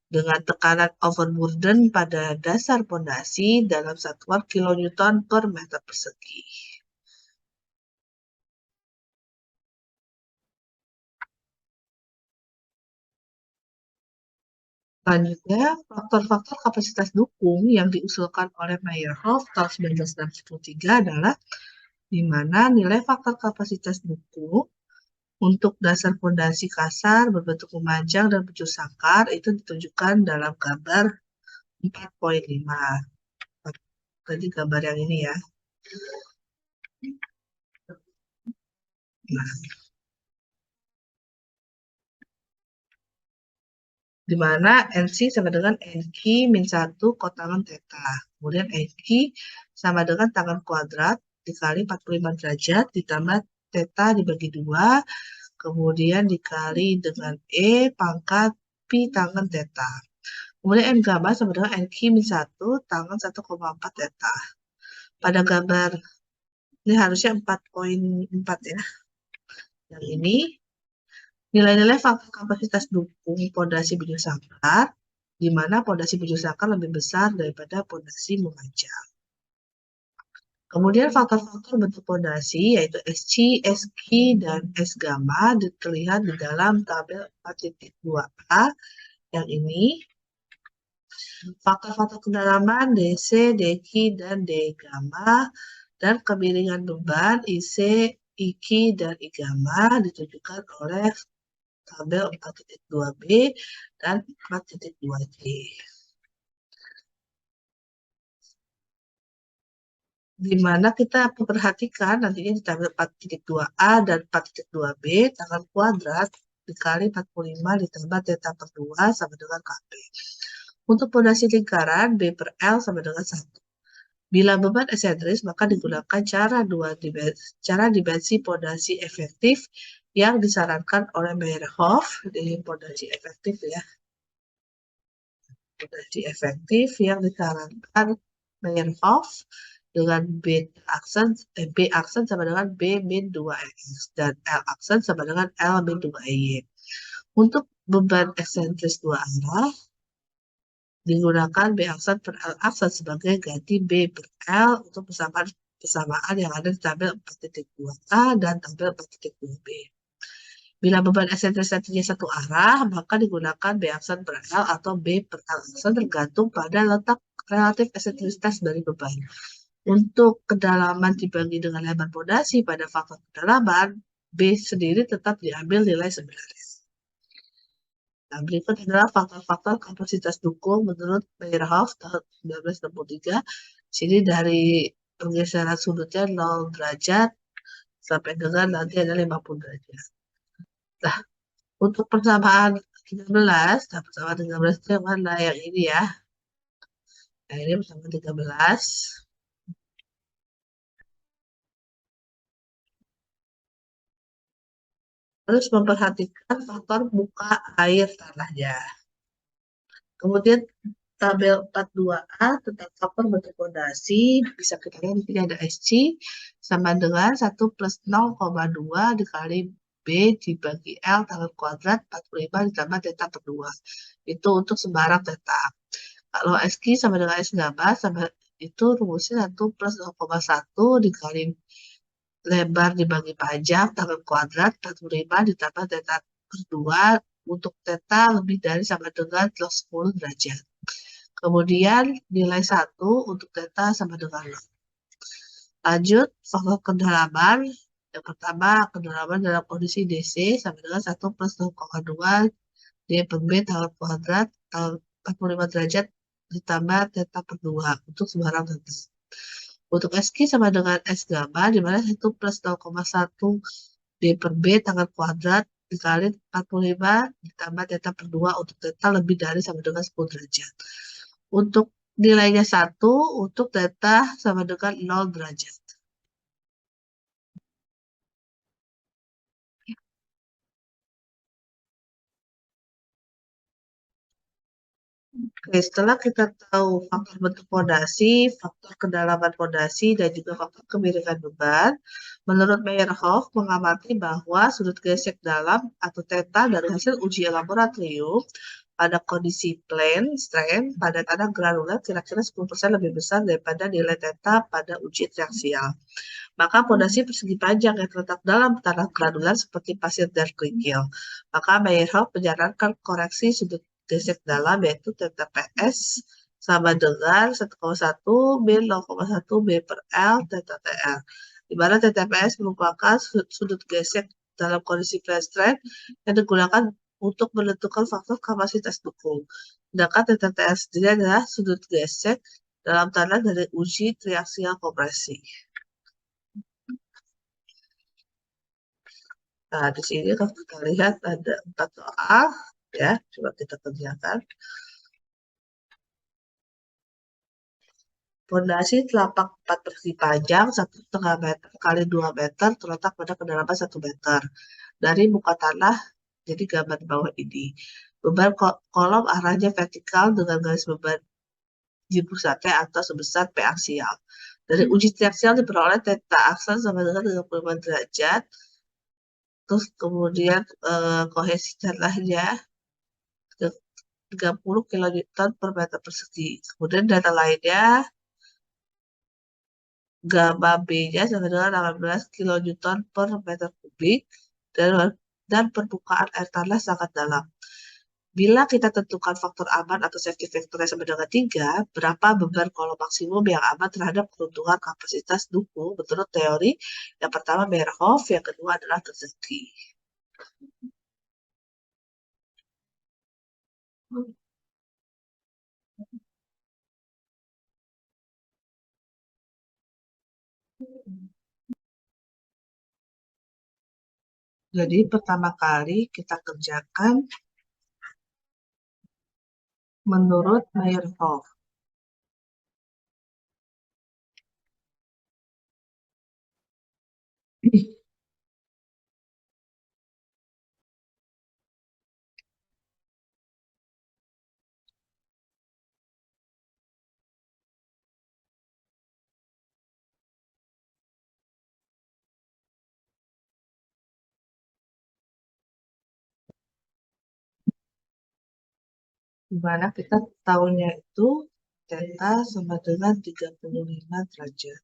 Dengan tekanan overburden pada dasar fondasi dalam satuan kilonewton per meter persegi. Selanjutnya, faktor-faktor kapasitas dukung yang diusulkan oleh Meyerhoff tahun 1963 adalah di mana nilai faktor kapasitas dukung untuk dasar fondasi kasar berbentuk memanjang dan bujur sangkar itu ditunjukkan dalam gambar 4.5. Tadi gambar yang ini ya. Nah, di mana NC sama dengan NQ min 1 kotangan theta. Kemudian NQ sama dengan tangan kuadrat dikali 45 derajat ditambah theta dibagi 2, kemudian dikali dengan E pangkat pi tangan theta. Kemudian N gamma sama dengan NQ min 1 tangan 1,4 theta. Pada gambar ini harusnya 4.4 ya. Yang ini nilai-nilai faktor kapasitas dukung pondasi bujur sangkar, di mana pondasi bujur sangkar lebih besar daripada pondasi memanjang. Kemudian faktor-faktor bentuk pondasi yaitu SC, SQ, dan S gamma terlihat di dalam tabel 4.2a yang ini. Faktor-faktor kedalaman DC, DQ, dan D gamma dan kemiringan beban IC, IQ, dan I gamma ditunjukkan oleh tabel 4.2b dan 4.2c. Di mana kita memperhatikan nantinya di tabel 4.2a dan 4.2b tangan kuadrat dikali 45 ditambah theta per 2 sama dengan Kp. Untuk pondasi lingkaran B per L sama dengan 1. Bila beban esentris, maka digunakan cara dimensi pondasi efektif yang disarankan oleh Meyerhoff di pondasi efektif ya. Pondasi efektif yang disarankan Meyerhoff dengan B aksen sama dengan B min 2X dan L aksen sama dengan L min 2Y. Untuk beban esentris dua arah, digunakan B aksen per L aksen sebagai ganti B per L untuk persamaan yang ada di tabel 4.2a dan tabel 4.2b. Bila beban esentrisnya satu arah, maka digunakan B aksen per L atau B per L aksen tergantung pada letak relatif esentrisitas dari beban. Untuk kedalaman dibagi dengan lebar pondasi pada faktor kedalaman, B sendiri tetap diambil nilai sebenarnya. Nah, berikut adalah faktor-faktor kapasitas dukung menurut Meyerhoff tahun 1963. Sini dari pergeseran sudutnya 0 derajat sampai dengan nanti ada 50 derajat. Nah, untuk persamaan 13, nah persamaan 13 itu yang mana? Yang ini ya. Nah, ini persamaan 13. Terus memperhatikan faktor muka air tanahnya. Kemudian tabel 42A tentang faktor bentuk fondasi, bisa kita lihat di sini ada SC sama dengan 1 plus 0,2 dikali B dibagi L tangan kuadrat 45 ditambah theta per 2. Itu untuk sembarang theta. Kalau SQ sama dengan S gamma sama itu rumusnya 1 plus 0,1 dikali lebar dibagi panjang tangan kuadrat 45 ditambah theta per 2 untuk theta lebih dari sama dengan 10 derajat. Kemudian nilai 1 untuk theta sama dengan 0. Lanjut, faktor kedalaman. Yang pertama, kedalaman dalam kondisi DC sama dengan 1 plus 0,2 D per B tangan kuadrat 45 derajat ditambah theta per 2 untuk sembarang theta. Untuk SQ sama dengan S gamma, di mana 1 plus 0,1 D per B tangan kuadrat dikali 45 ditambah theta per 2 untuk theta lebih dari sama dengan 10 derajat. Untuk nilainya 1, untuk theta sama dengan 0 derajat. Oke, setelah kita tahu faktor bentuk fondasi, faktor kedalaman fondasi, dan juga faktor kemiringan beban, menurut Meyerhoff mengamati bahwa sudut gesek dalam atau theta dari hasil uji laboratorium pada kondisi plane strain pada tanah granulat kira-kira 10% lebih besar daripada nilai theta pada uji triaksial. Maka fondasi persegi panjang yang terletak dalam tanah granulat seperti pasir dan kerikil. Maka Meyerhoff menyarankan koreksi sudut gesek dalam, yaitu TTPS sama dengan 1,1 min 0,1 B per L theta TR. Di mana TTPS merupakan sudut gesek dalam kondisi plane strain yang digunakan untuk menentukan faktor kapasitas dukung. Sedangkan theta TR sendiri adalah sudut gesek dalam tanda dari uji triaksial kompresi. Nah, di sini kalau kita lihat ada 4 soal, ya, coba kita kerjakan. Fondasi telapak 4 persegi panjang 1,5 meter kali 2 meter terletak pada kedalaman 1 meter dari muka tanah. Jadi gambar di bawah ini. Beban kolom arahnya vertikal dengan garis beban di pusatnya atau sebesar P aksial. Dari uji triaksial diperoleh theta aksel sama dengan 35 derajat. Terus kemudian kohesi tanahnya 30 kN per meter persegi. Kemudian data lainnya, gamma B-nya sama dengan 18 kN per meter kubik, dan permukaan air tanah sangat dalam. Bila kita tentukan faktor aman atau safety factor-nya sama dengan 3, berapa beban kolom maksimum yang aman terhadap keruntuhan kapasitas dukung menurut teori yang pertama Meyerhof, yang kedua adalah Terzensky. Jadi pertama kali kita kerjakan menurut Meyerhof. Dimana kita tahunya itu theta sama dengan 35 derajat.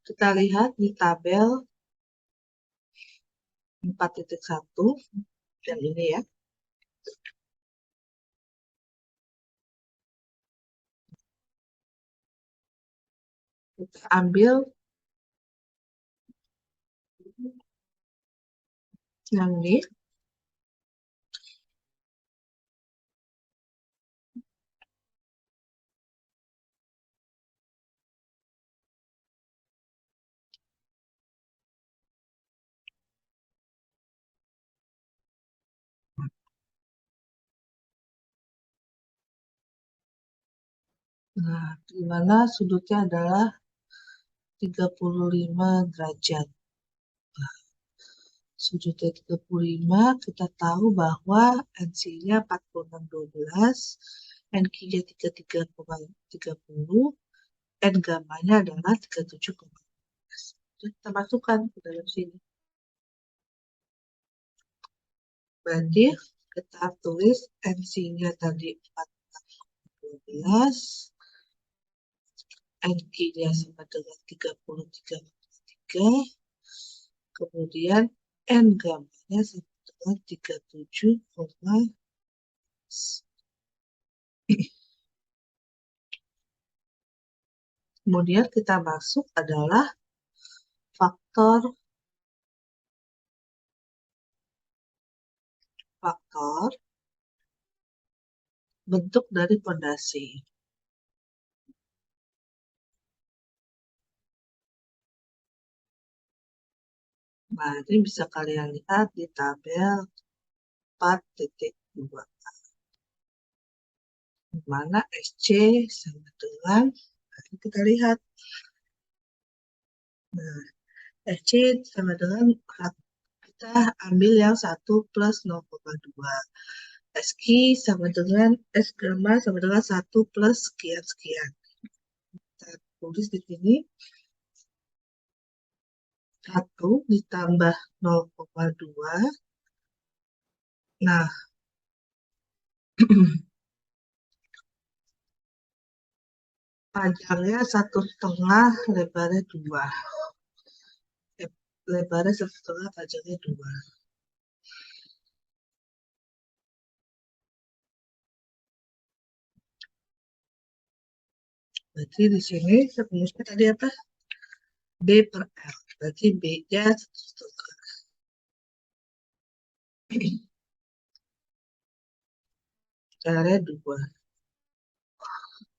Kita lihat di tabel 4.1 yang ini ya. Kita ambil yang ini. Nah, di mana sudutnya adalah 35 derajat. Sudutnya 35, kita tahu bahwa NC-nya 4612, NQ-nya 33,30, N gamma-nya adalah 37,15. Kita masukkan ke dalam sini. Berarti kita tulis NC-nya tadi 412, NQ-nya sama dengan 33,3, kemudian N gambarnya sama dengan 37, kemudian kita masuk adalah faktor bentuk dari fondasi. Nah, ini bisa kalian lihat di tabel 4.2. Di mana SC sama dengan, kita lihat. Nah, SC sama dengan, kita ambil yang 1 plus 0,2. SQ sama dengan, S gamma sama dengan 1 plus sekian-sekian. Kita tulis di sini. 1 ditambah 0,2. Nah, panjangnya 1,5, lebarnya 2. Lebarnya 1,5, panjangnya 2. Berarti di sini rumusnya tadi apa? B per L. Berarti B-nya 1,5. Caranya 2.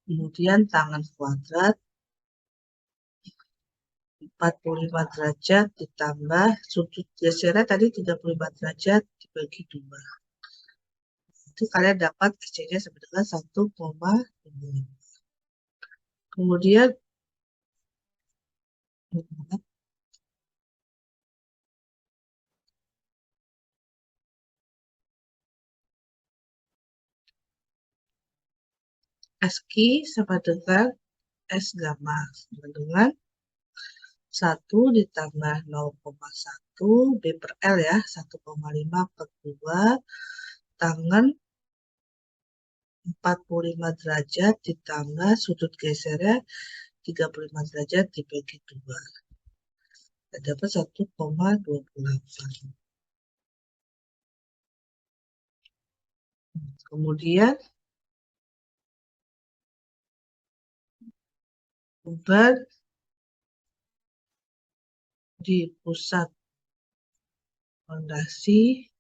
Kemudian tangan kuadrat 45 derajat ditambah sudut gesernya tadi 35 derajat dibagi 2. Itu kalian dapat SC-nya sama dengan 1,5. Kemudian SQ sama dengan S gamma sama dengan 1 ditambah 0,1 B per L ya, 1,5 per 2 tangan 45 derajat ditambah sudut gesernya 35 derajat dibagi 2. Dapat 1,28. Kemudian beban di pusat fondasi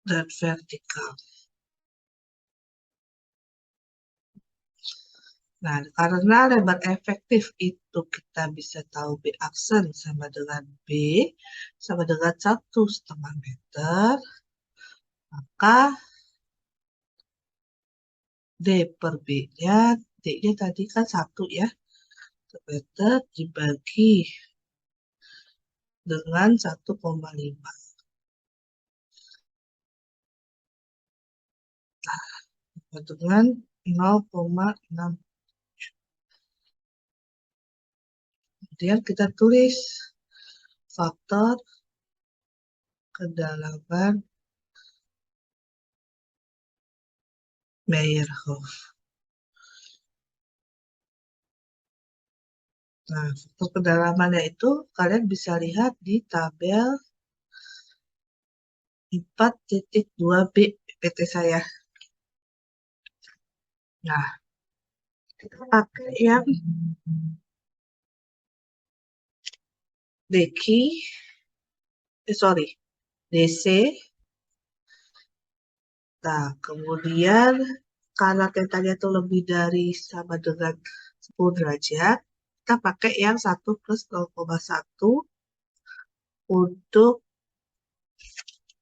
dan vertikal. Nah, karena lebar efektif itu kita bisa tahu B aksen sama dengan B sama dengan 1,5 meter, maka D per B-nya, D-nya tadi kan 1 ya, 1 meter dibagi dengan 1,5. Nah, dengan 0,6. Kemudian kita tulis faktor kedalaman Meyerhof. Nah, faktor kedalamannya itu kalian bisa lihat di tabel 4.2b PPT saya. Nah, kita pakai yang DC. Nah, kemudian karena tetanya itu lebih dari sama dengan 10 derajat, kita pakai yang 1 plus 0,1 untuk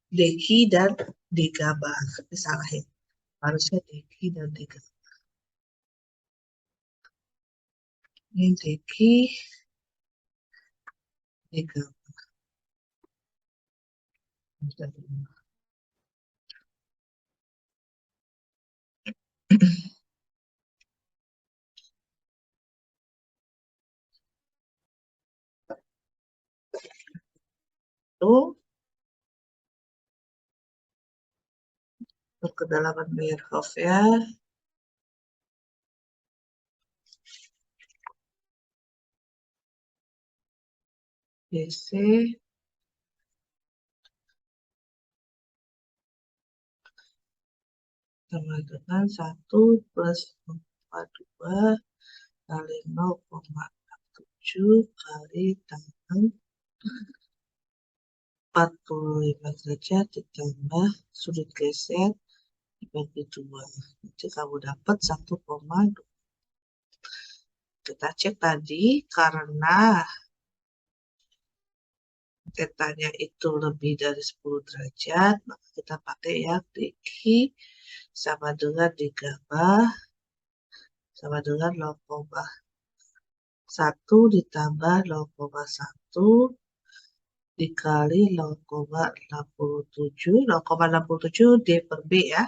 deki dan degama. Tapi salah ya, harusnya deki dan degama. Ini deki, degama. Itu kedalaman Meyerhof ya. DC sama dengan 1 plus 0,2 kali 0,67 kali tangan 45 derajat ditambah sudut geser dibagi 2. Jadi kamu dapat 1,2. Kita cek tadi karena tetanya itu lebih dari 10 derajat, maka kita pakai yang diki sama dengan digama sama dengan 0,1 ditambah 0,1 dikali 0,67, 0,67 D per B ya.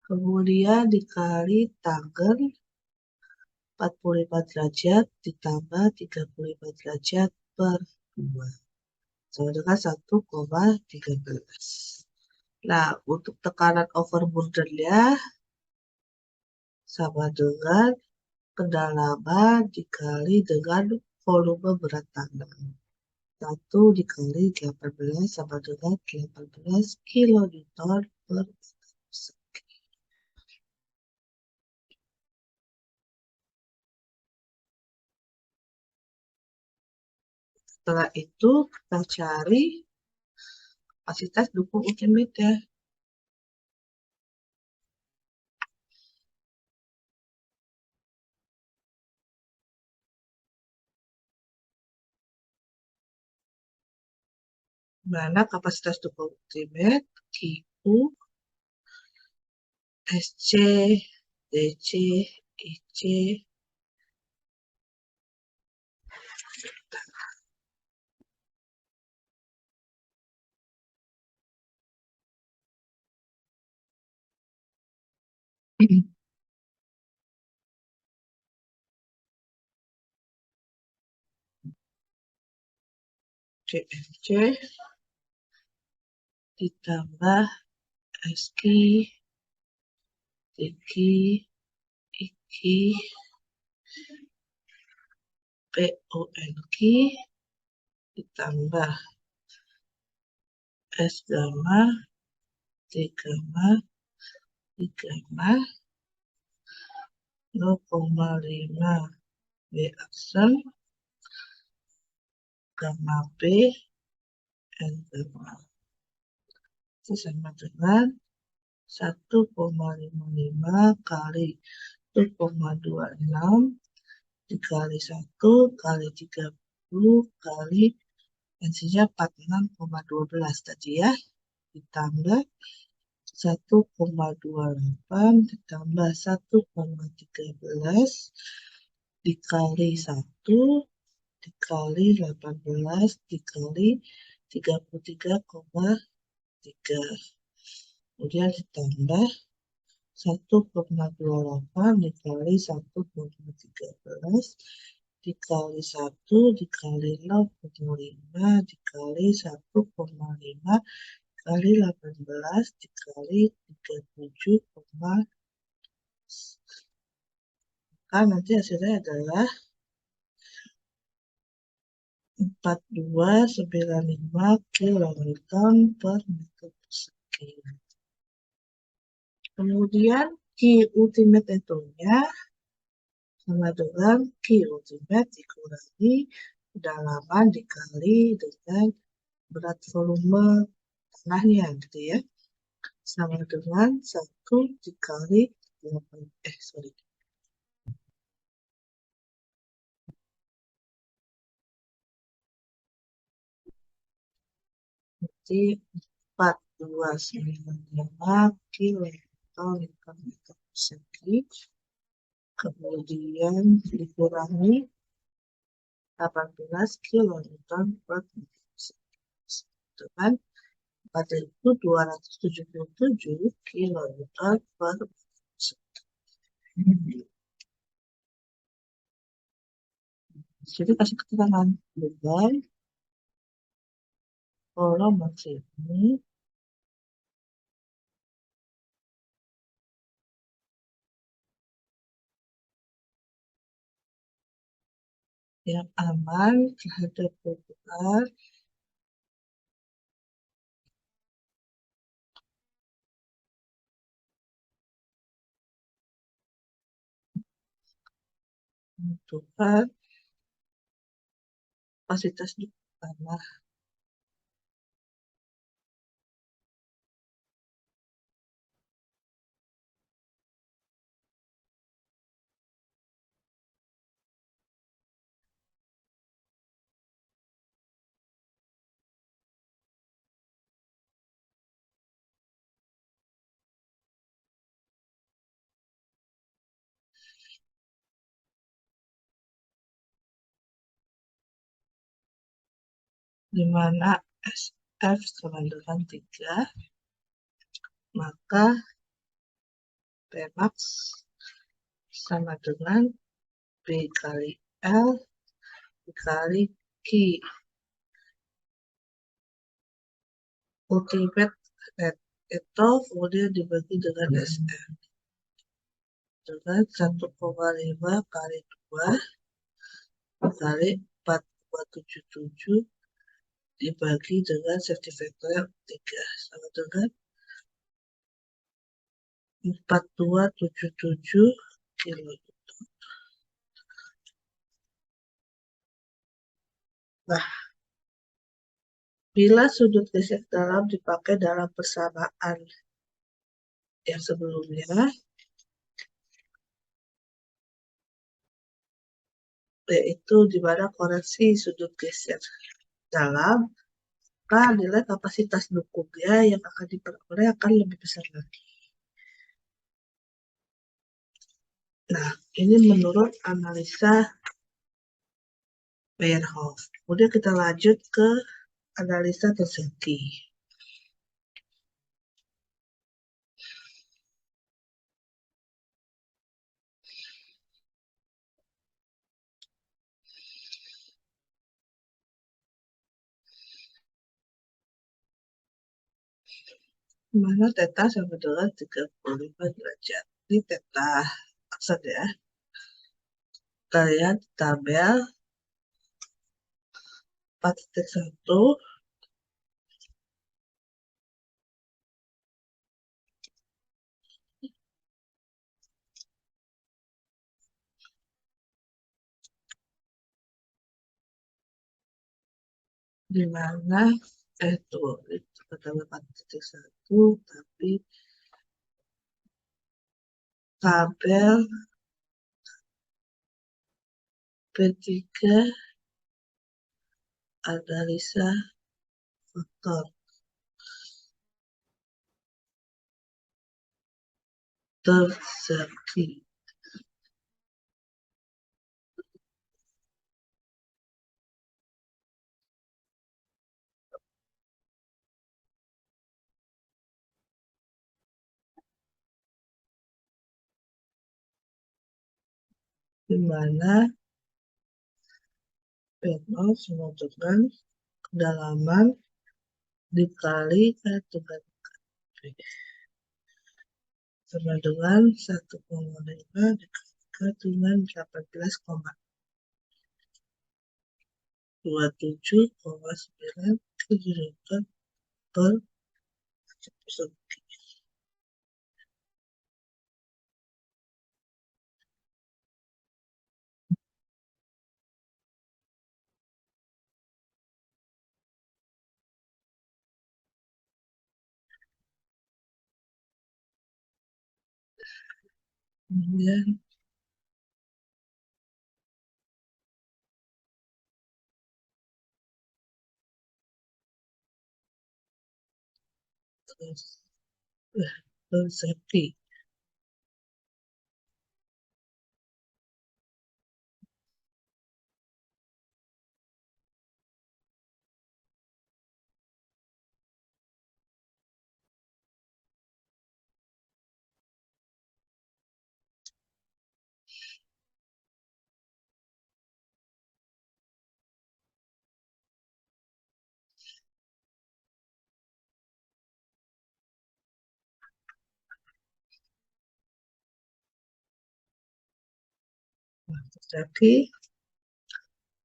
Kemudian dikali tangen 45 derajat ditambah 35 derajat per 2. Sama dengan 1,13. Nah, untuk tekanan overburdennya sama dengan kedalaman dikali dengan volume berat tanah. 1 dikali 18 sama dengan 18 kilonewton per meter persegi. Setelah itu kita cari kapasitas dukung ultimate ya. Mana kapasitas dukung ultimate? QU, SC, DC, IC, CMC ditambah SQ, TQ, IQ, PONQ ditambah S gamma, T gamma, I gamma 0,5 B aksen gamma B N gamma itu sama dengan 1,55 kali 1,26 dikali 1 kali 30 kali tensinya 46,12 tadi ya, ditambah 1,28 ditambah 1,13 dikali 1 dikali 18 dikali 33,3, kemudian ditambah 1,28 dikali 1,13 dikali 1 dikali 0,5 dikali 1,5 kali 18 dikali 37, kan nanti hasilnya adalah 4295 kilonewton per meter persegi. Kemudian Q ultimate tentunya sama dengan Q ultimate dikurangi kedalaman dikali dengan berat volume tanahnya gitu ya, sama dengan 1 dikali 8 jadi 4295 kilonewton per meter persegi, kemudian dikurangi 18 kilonewton per meter persegi, dengan pada itu 277 kilonewton per meter persegi. Jadi kasih keterangan beban volume ini yang aman terhadap permukaan pembentukan kapasitas di tanah. Di mana SF sama dengan 3, maka Pmax sama dengan B kali L dikali Q ultimate itu kemudian dibagi dengan SM dengan 1,5 kali 2 kali 4,77 dibagi dengan safety factor 3 sama dengan 4277 kilo. Nah, Bila sudut geser dalam dipakai dalam persamaan yang sebelumnya, yaitu di mana koreksi sudut geser dalam, maka nilai kapasitas dukungnya yang akan diperoleh akan lebih besar lagi. Nah, ini menurut analisa Meyerhof. Kemudian kita lanjut ke analisa Terzaki. Mana theta sama dengan 35 derajat. Ini theta maksud ya. Kita lihat tabel 4.1 di mana itu tabel 4.1 tapi tabel P3 analisa faktor Terzaki. Di mana P0 sama dengan kedalaman dikalikan dengan P sama dengan 1,5 dikalikan dengan 18,27,9 kilonewton per persegi. Kemudian Terzaki. Terzaki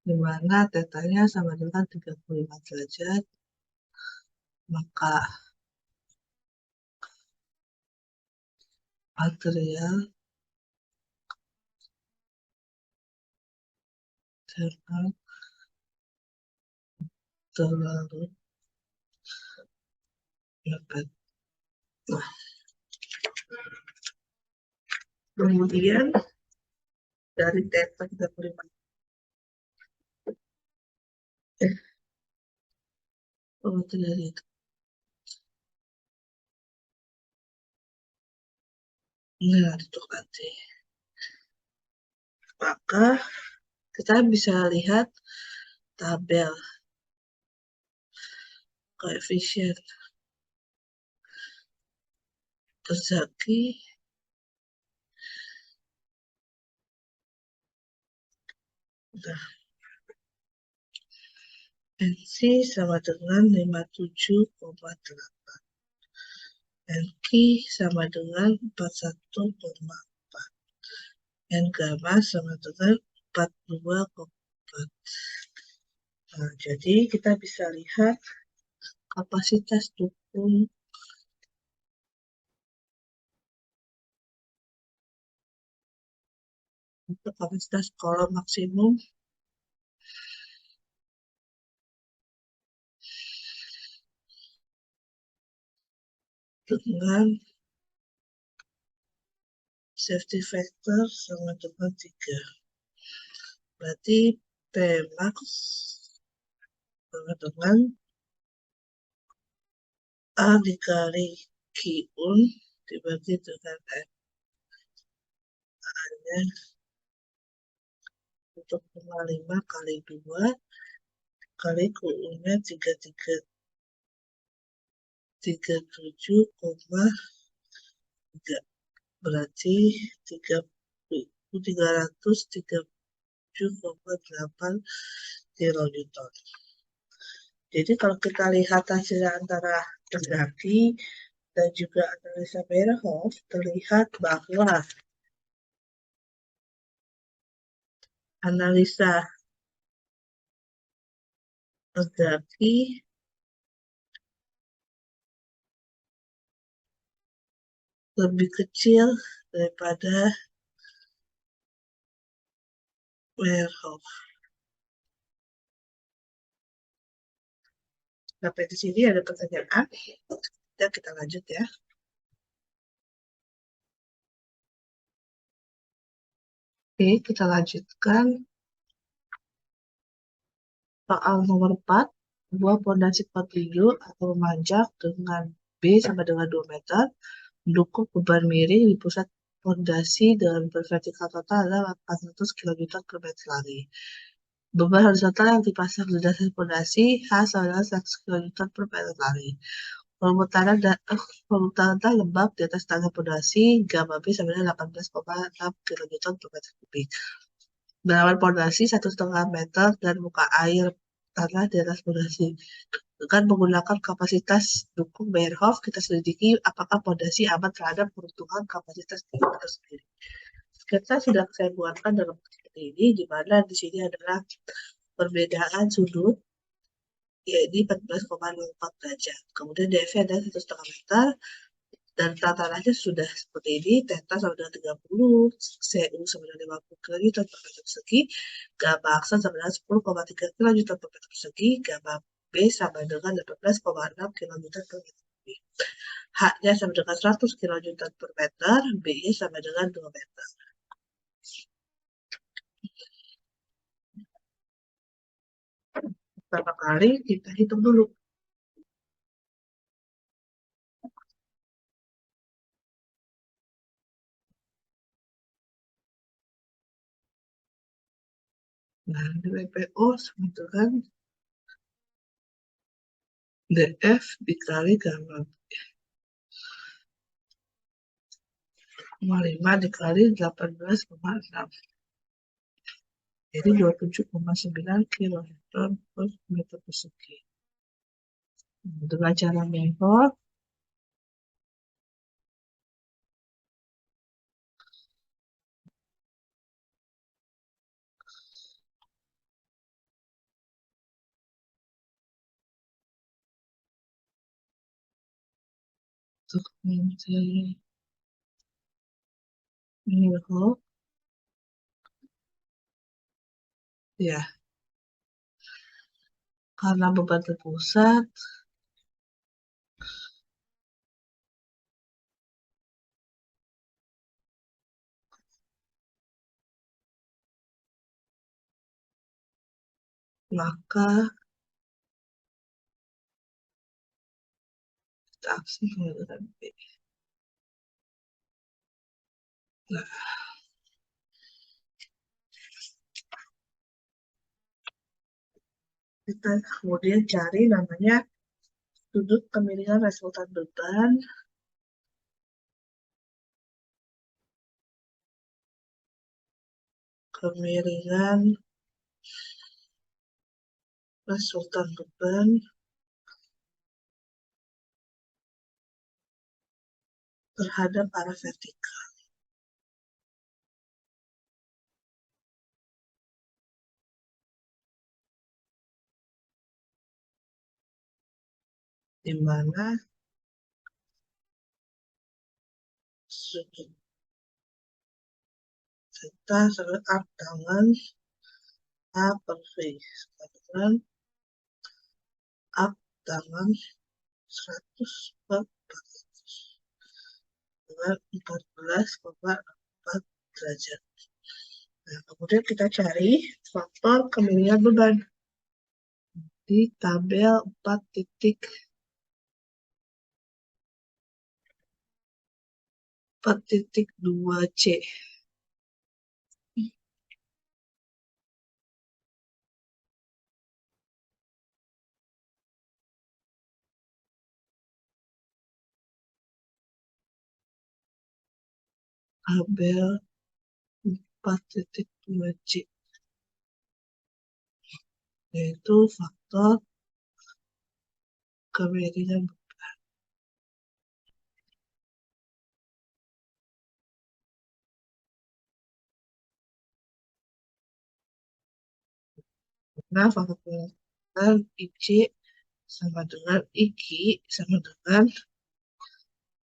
di mana tetanya sama dengan 35 derajat, maka material thermal terlalu lepet. Nah, kemudian dari theta 35 dari itu. Nah, itu nanti. Maka kita bisa lihat tabel koefisien Terzaki nah, NC sama dengan 57,8, NQ sama dengan 41,4, N gamma sama dengan 42,4. Nah, jadi kita bisa lihat kapasitas dukung untuk kapasitas kolom maksimum dengan safety factor sama dengan 3. Berarti P max sama dengan A dikali Q dibagi dengan N-nya untuk 5 kali 2 kali Q-nya 37,3. Berarti 337,8 kilonewton. Jadi kalau kita lihat hasilnya antara Draghi dan juga analisa Meyerhof, terlihat bahwa analisa Draghi lebih kecil daripada Meyerhof. Sampai di sini ada pertanyaan. Dan kita lanjut ya. Oke, kita lanjutkan. Soal nomor 4, sebuah pondasi kuat tinju atau memanjang dengan B sama dengan 2 meter, mendukung beban miring di pusat pondasi dengan vertikal total adalah 400 kN per meter lagi. Beban horizontal yang dipasang di dasar pondasi H sama dengan 100 kN per meter lagi. Volume tanah lembab di atas tanah pondasi gamma B sama dengan 18,6 kN per meter kubik. Dalaman pondasi 1,5 meter dan muka air tanah di atas pondasi. Dengan menggunakan kapasitas dukung Meyerhof, kita selidiki apakah pondasi aman terhadap peruntukan kapasitas itu sendiri. Sketsa sudah saya buatkan dalam seperti ini, di mana di sini adalah perbedaan sudut, yaitu 14,04 derajat. Kemudian DF adalah 1,5 meter, dan tanahnya sudah seperti ini, theta sama dengan 30, CU sama dengan 50 kN per meter persegi, gamma aksen sama dengan 10,3 kN per meter persegi, gamma B sama dengan 18,6 kN per meter persegi. H-nya sama dengan 100 kN per meter, B-nya sama dengan 2 meter. Pertama kali kita hitung dulu. Nah, nilai PO sama dengan DF dikali gamma 5 dikali 18,6. Jadi 27,9 kN per meter persegi. Dengan cara Meyerhof, untuk mencari Meyerhof, ya, karena beban terpusat, maka kita aksi menggunakan B. Nah, kita kemudian cari namanya sudut kemiringan resultan beban terhadap arah vertikal, di mana sudut theta sama arc tangan A per V dengan arc tangan 100 per 400. dengan 14,4 derajat. Nah, kemudian kita cari faktor kemiringan beban di tabel 4.2C. Tabel 4.2C, yaitu faktor kemiringan. Nah, faktor kemiringan IC sama dengan IG sama dengan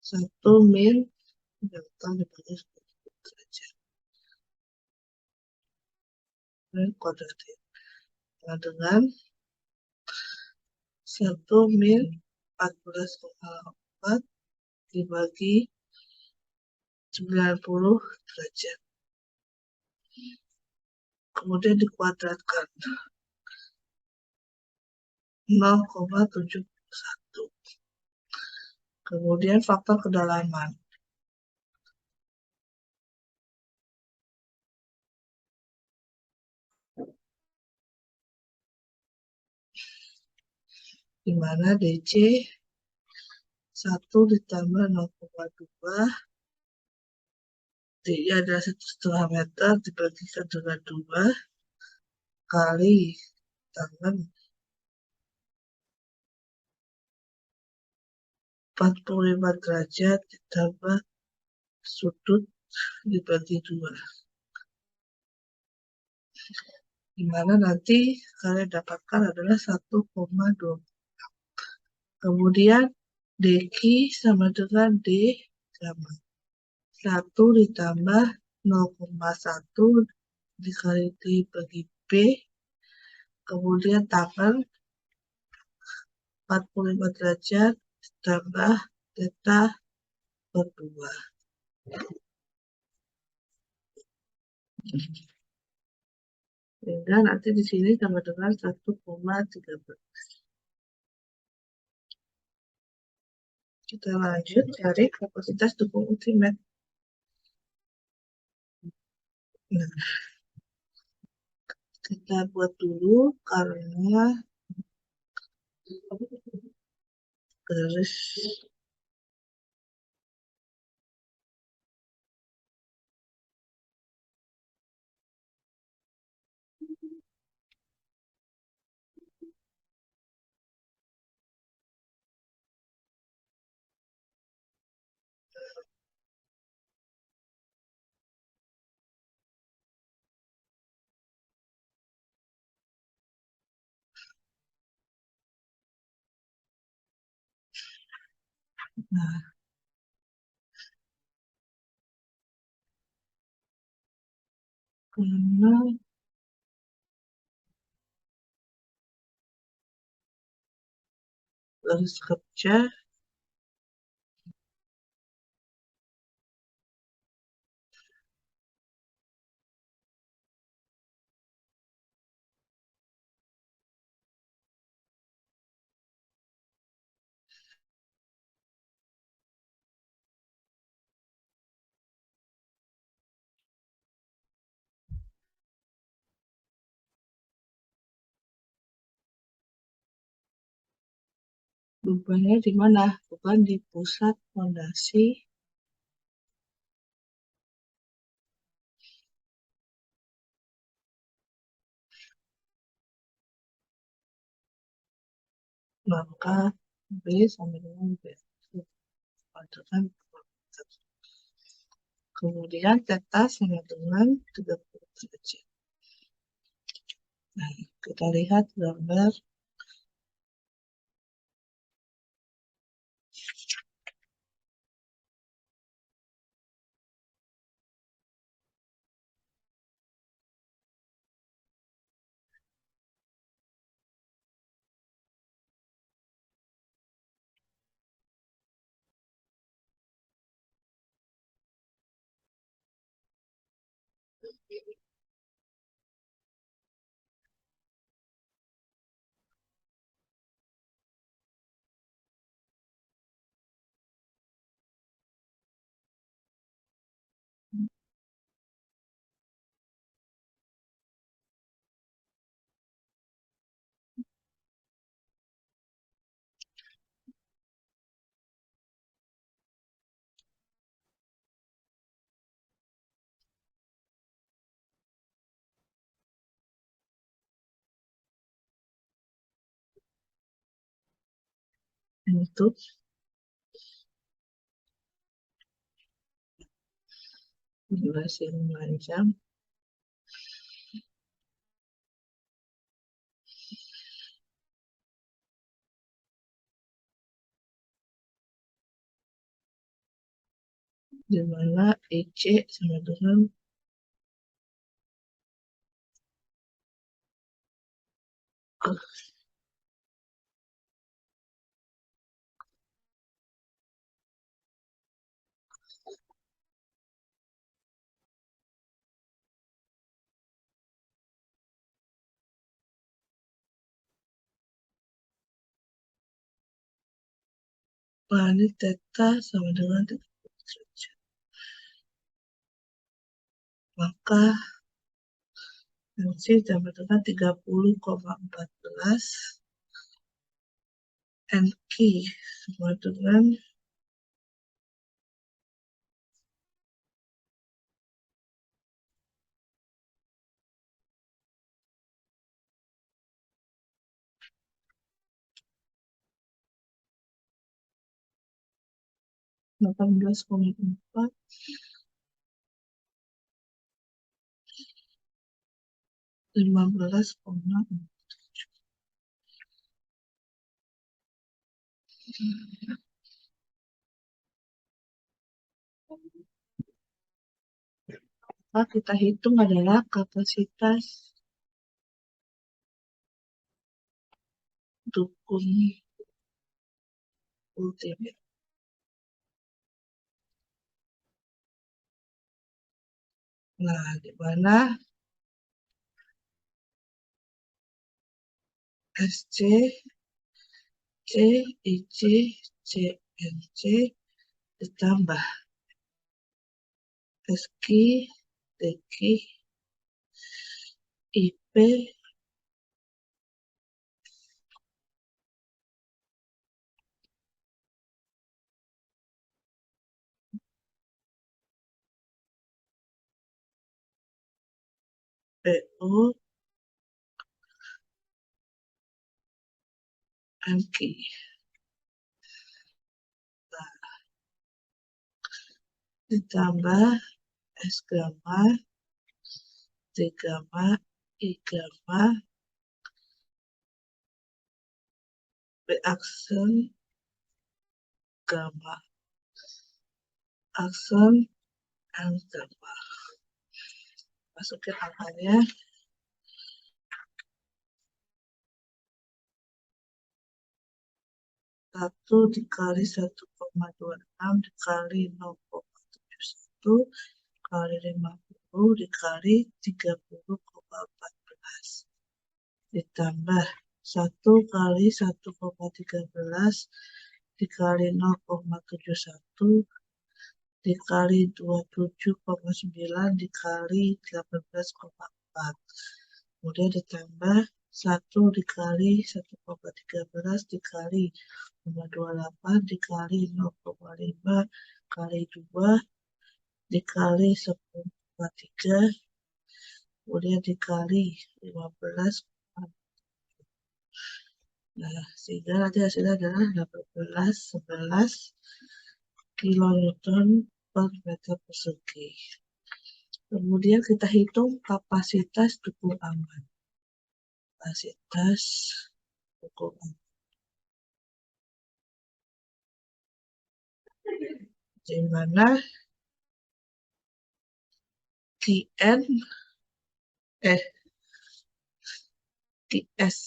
1 min delta dibagi 10 derajat. Dan kuadratik. Sama dengan 1 min 14,4 dibagi 90 derajat. Kemudian dikuadratkan 0,71. Kemudian faktor kedalaman. Di mana DC 1 ditambah 0,2 D-nya adalah 1,5 meter dibagikan dengan 2 kali tangan 45 derajat ditambah sudut dibagi 2. Dimana nanti kalian dapatkan adalah 1,2. Kemudian DQ sama dengan D gamma. 1 ditambah 0,1 dikali dibagi B, kemudian tangan 45 derajat ditambah theta per 2. Sehingga nanti di sini sama dengan 1,13. Kita lanjut cari kapasitas dukung ultimate. Nah, kita buat dulu karena garis nah karena garis kerja bebannya di mana? Beban di pusat fondasi maka B sama dengan B. Padakan kemudian theta sama dengan 30 derajat. Nah, kita lihat gambar bentuk durasi yang panjang di mana IC sama dengan planet theta sama dengan 30 derajat. Maka MC sama dengan 30,14 NQ sama dengan 18,4 15,4. Maka kita hitung adalah kapasitas dukung ultimate. Nah, di mana SC, C, IC, CNC ditambah SQ, TQ, IP, PO, NQ. Nah, ditambah S gamma, T gamma, I gamma, B aksen, gamma aksen, N gamma. Masukin angkanya. 1 dikali 1,26 dikali 0,71 kali 50 dikali 30,14 ditambah 1 kali 1,13 dikali 0,71 dikali 27,9 dikali 18,4. Kemudian ditambah 1 dikali 1,13 dikali 0,28 dikali 0,5 kali 2 dikali 10,3 kemudian dikali 15. Nah, sehingga nanti hasilnya adalah 11 kilonewton per meter persegi. Kemudian kita hitung kapasitas dukung aman. Kapasitas dukung aman. Di mana Qn Qs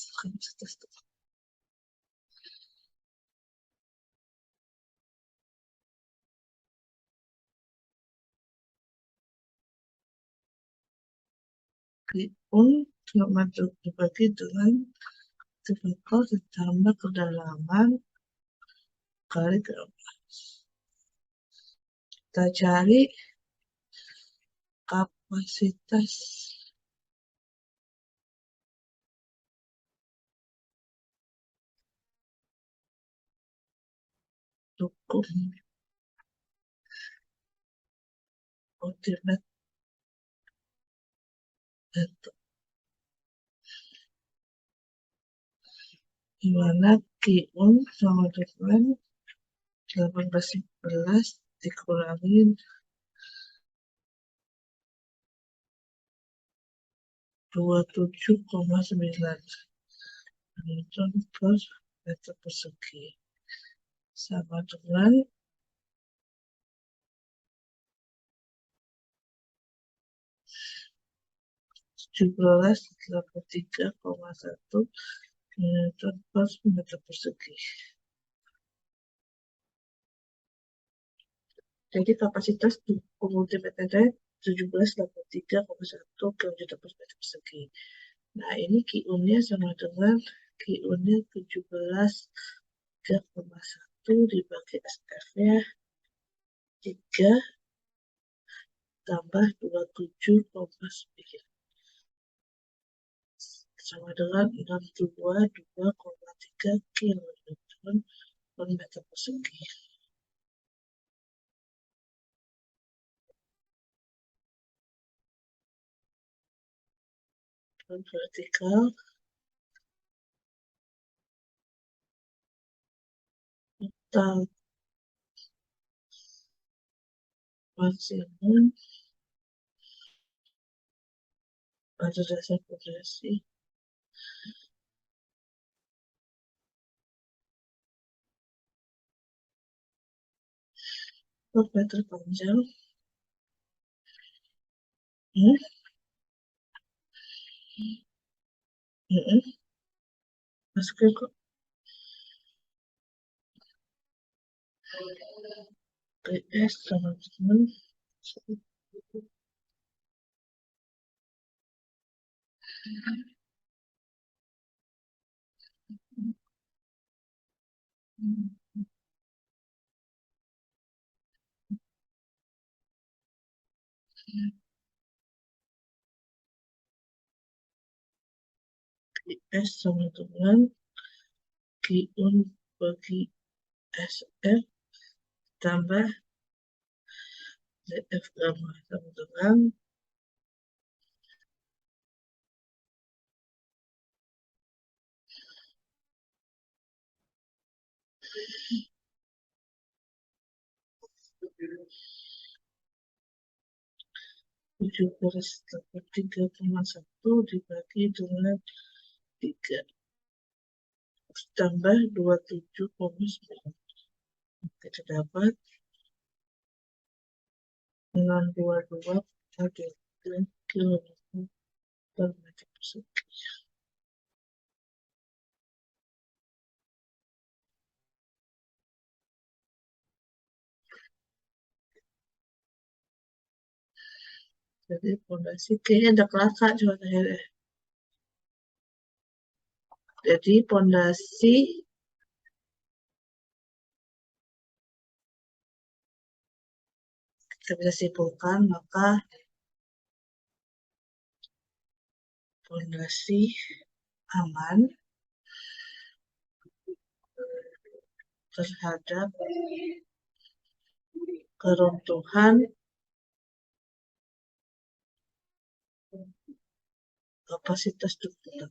cuma dibagi dengan faktor ditambah kedalaman kali gamma. Kita cari kapasitas dukung ultimate itu dimana Q1 sama dengan 1811 dikurangin 27,9 Newton per meter persegi sama dengan 1783,1 Newton per meter persegi. Jadi kapasitas dukung multimeternya 1783,1 kN per meter persegi. Nah, ini Q-nya sama dengan Q-nya 17,1 dibagi SF-nya 3 tambah 27,9 sama dengan 622,3 kN per meter persegi. Dan vertikal total maksimum pada dasar pondasi per meter panjang masukin kok PS sama dengan PS sama dengan Q1 bagi SF tambah ZF gamma sama dengan tujuh belas tambah 3,1 dibagi dengan 3 tambah 27,9 kita dapat 622,3 kN per meter persegi. Jadi pondasi kayaknya ada kelakar coba akhirnya. Jadi pondasi kita bisa simpulkan maka pondasi aman terhadap keruntuhan kapasitas dukung.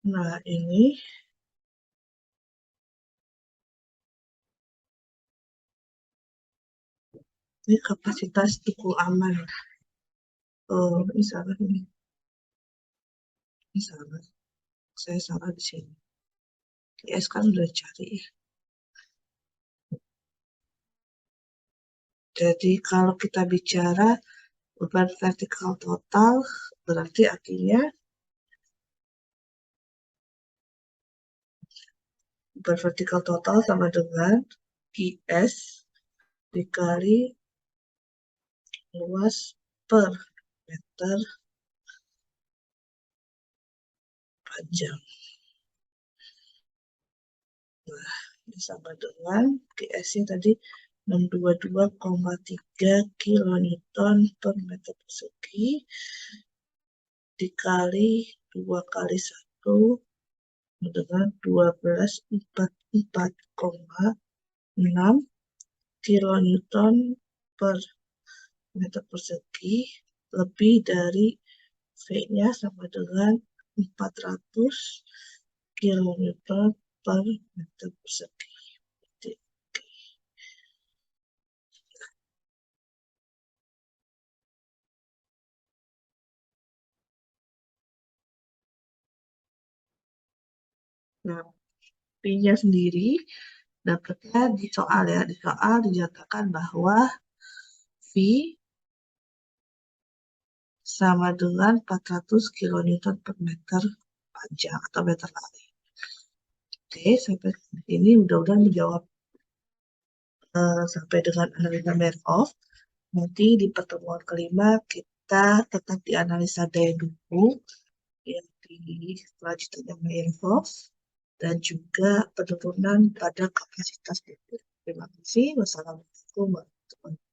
Nah, ini kapasitas dukung aman. Oh, ini salah nih. Ini salah. Saya salah di sini. IS kan udah cari. Jadi kalau kita bicara beban vertikal total, berarti artinya beban vertikal total sama dengan IS dikali luas per meter panjang. Nah, ini sama dengan GS-nya tadi 622,3 kilonewton per meter persegi dikali 2 kali 1 dengan 1244,6 kilonewton per meter persegi lebih dari V-nya sama dengan 400 kilonewton per meter persegi. Nah, P-nya sendiri dapatnya di soal ya. Di soal dinyatakan bahwa V sama dengan 400 kilonewton per meter panjang atau meter kali. Oke, sampai sini mudah-mudahan menjawab sampai dengan analisa Markov. Nanti di pertemuan kelima kita tetap di analisa daya dukung yang di selanjutnya Markov dan juga penurunan pada kapasitas listrik. Terima kasih. Wassalamualaikum warahmatullahi wabarakatuh.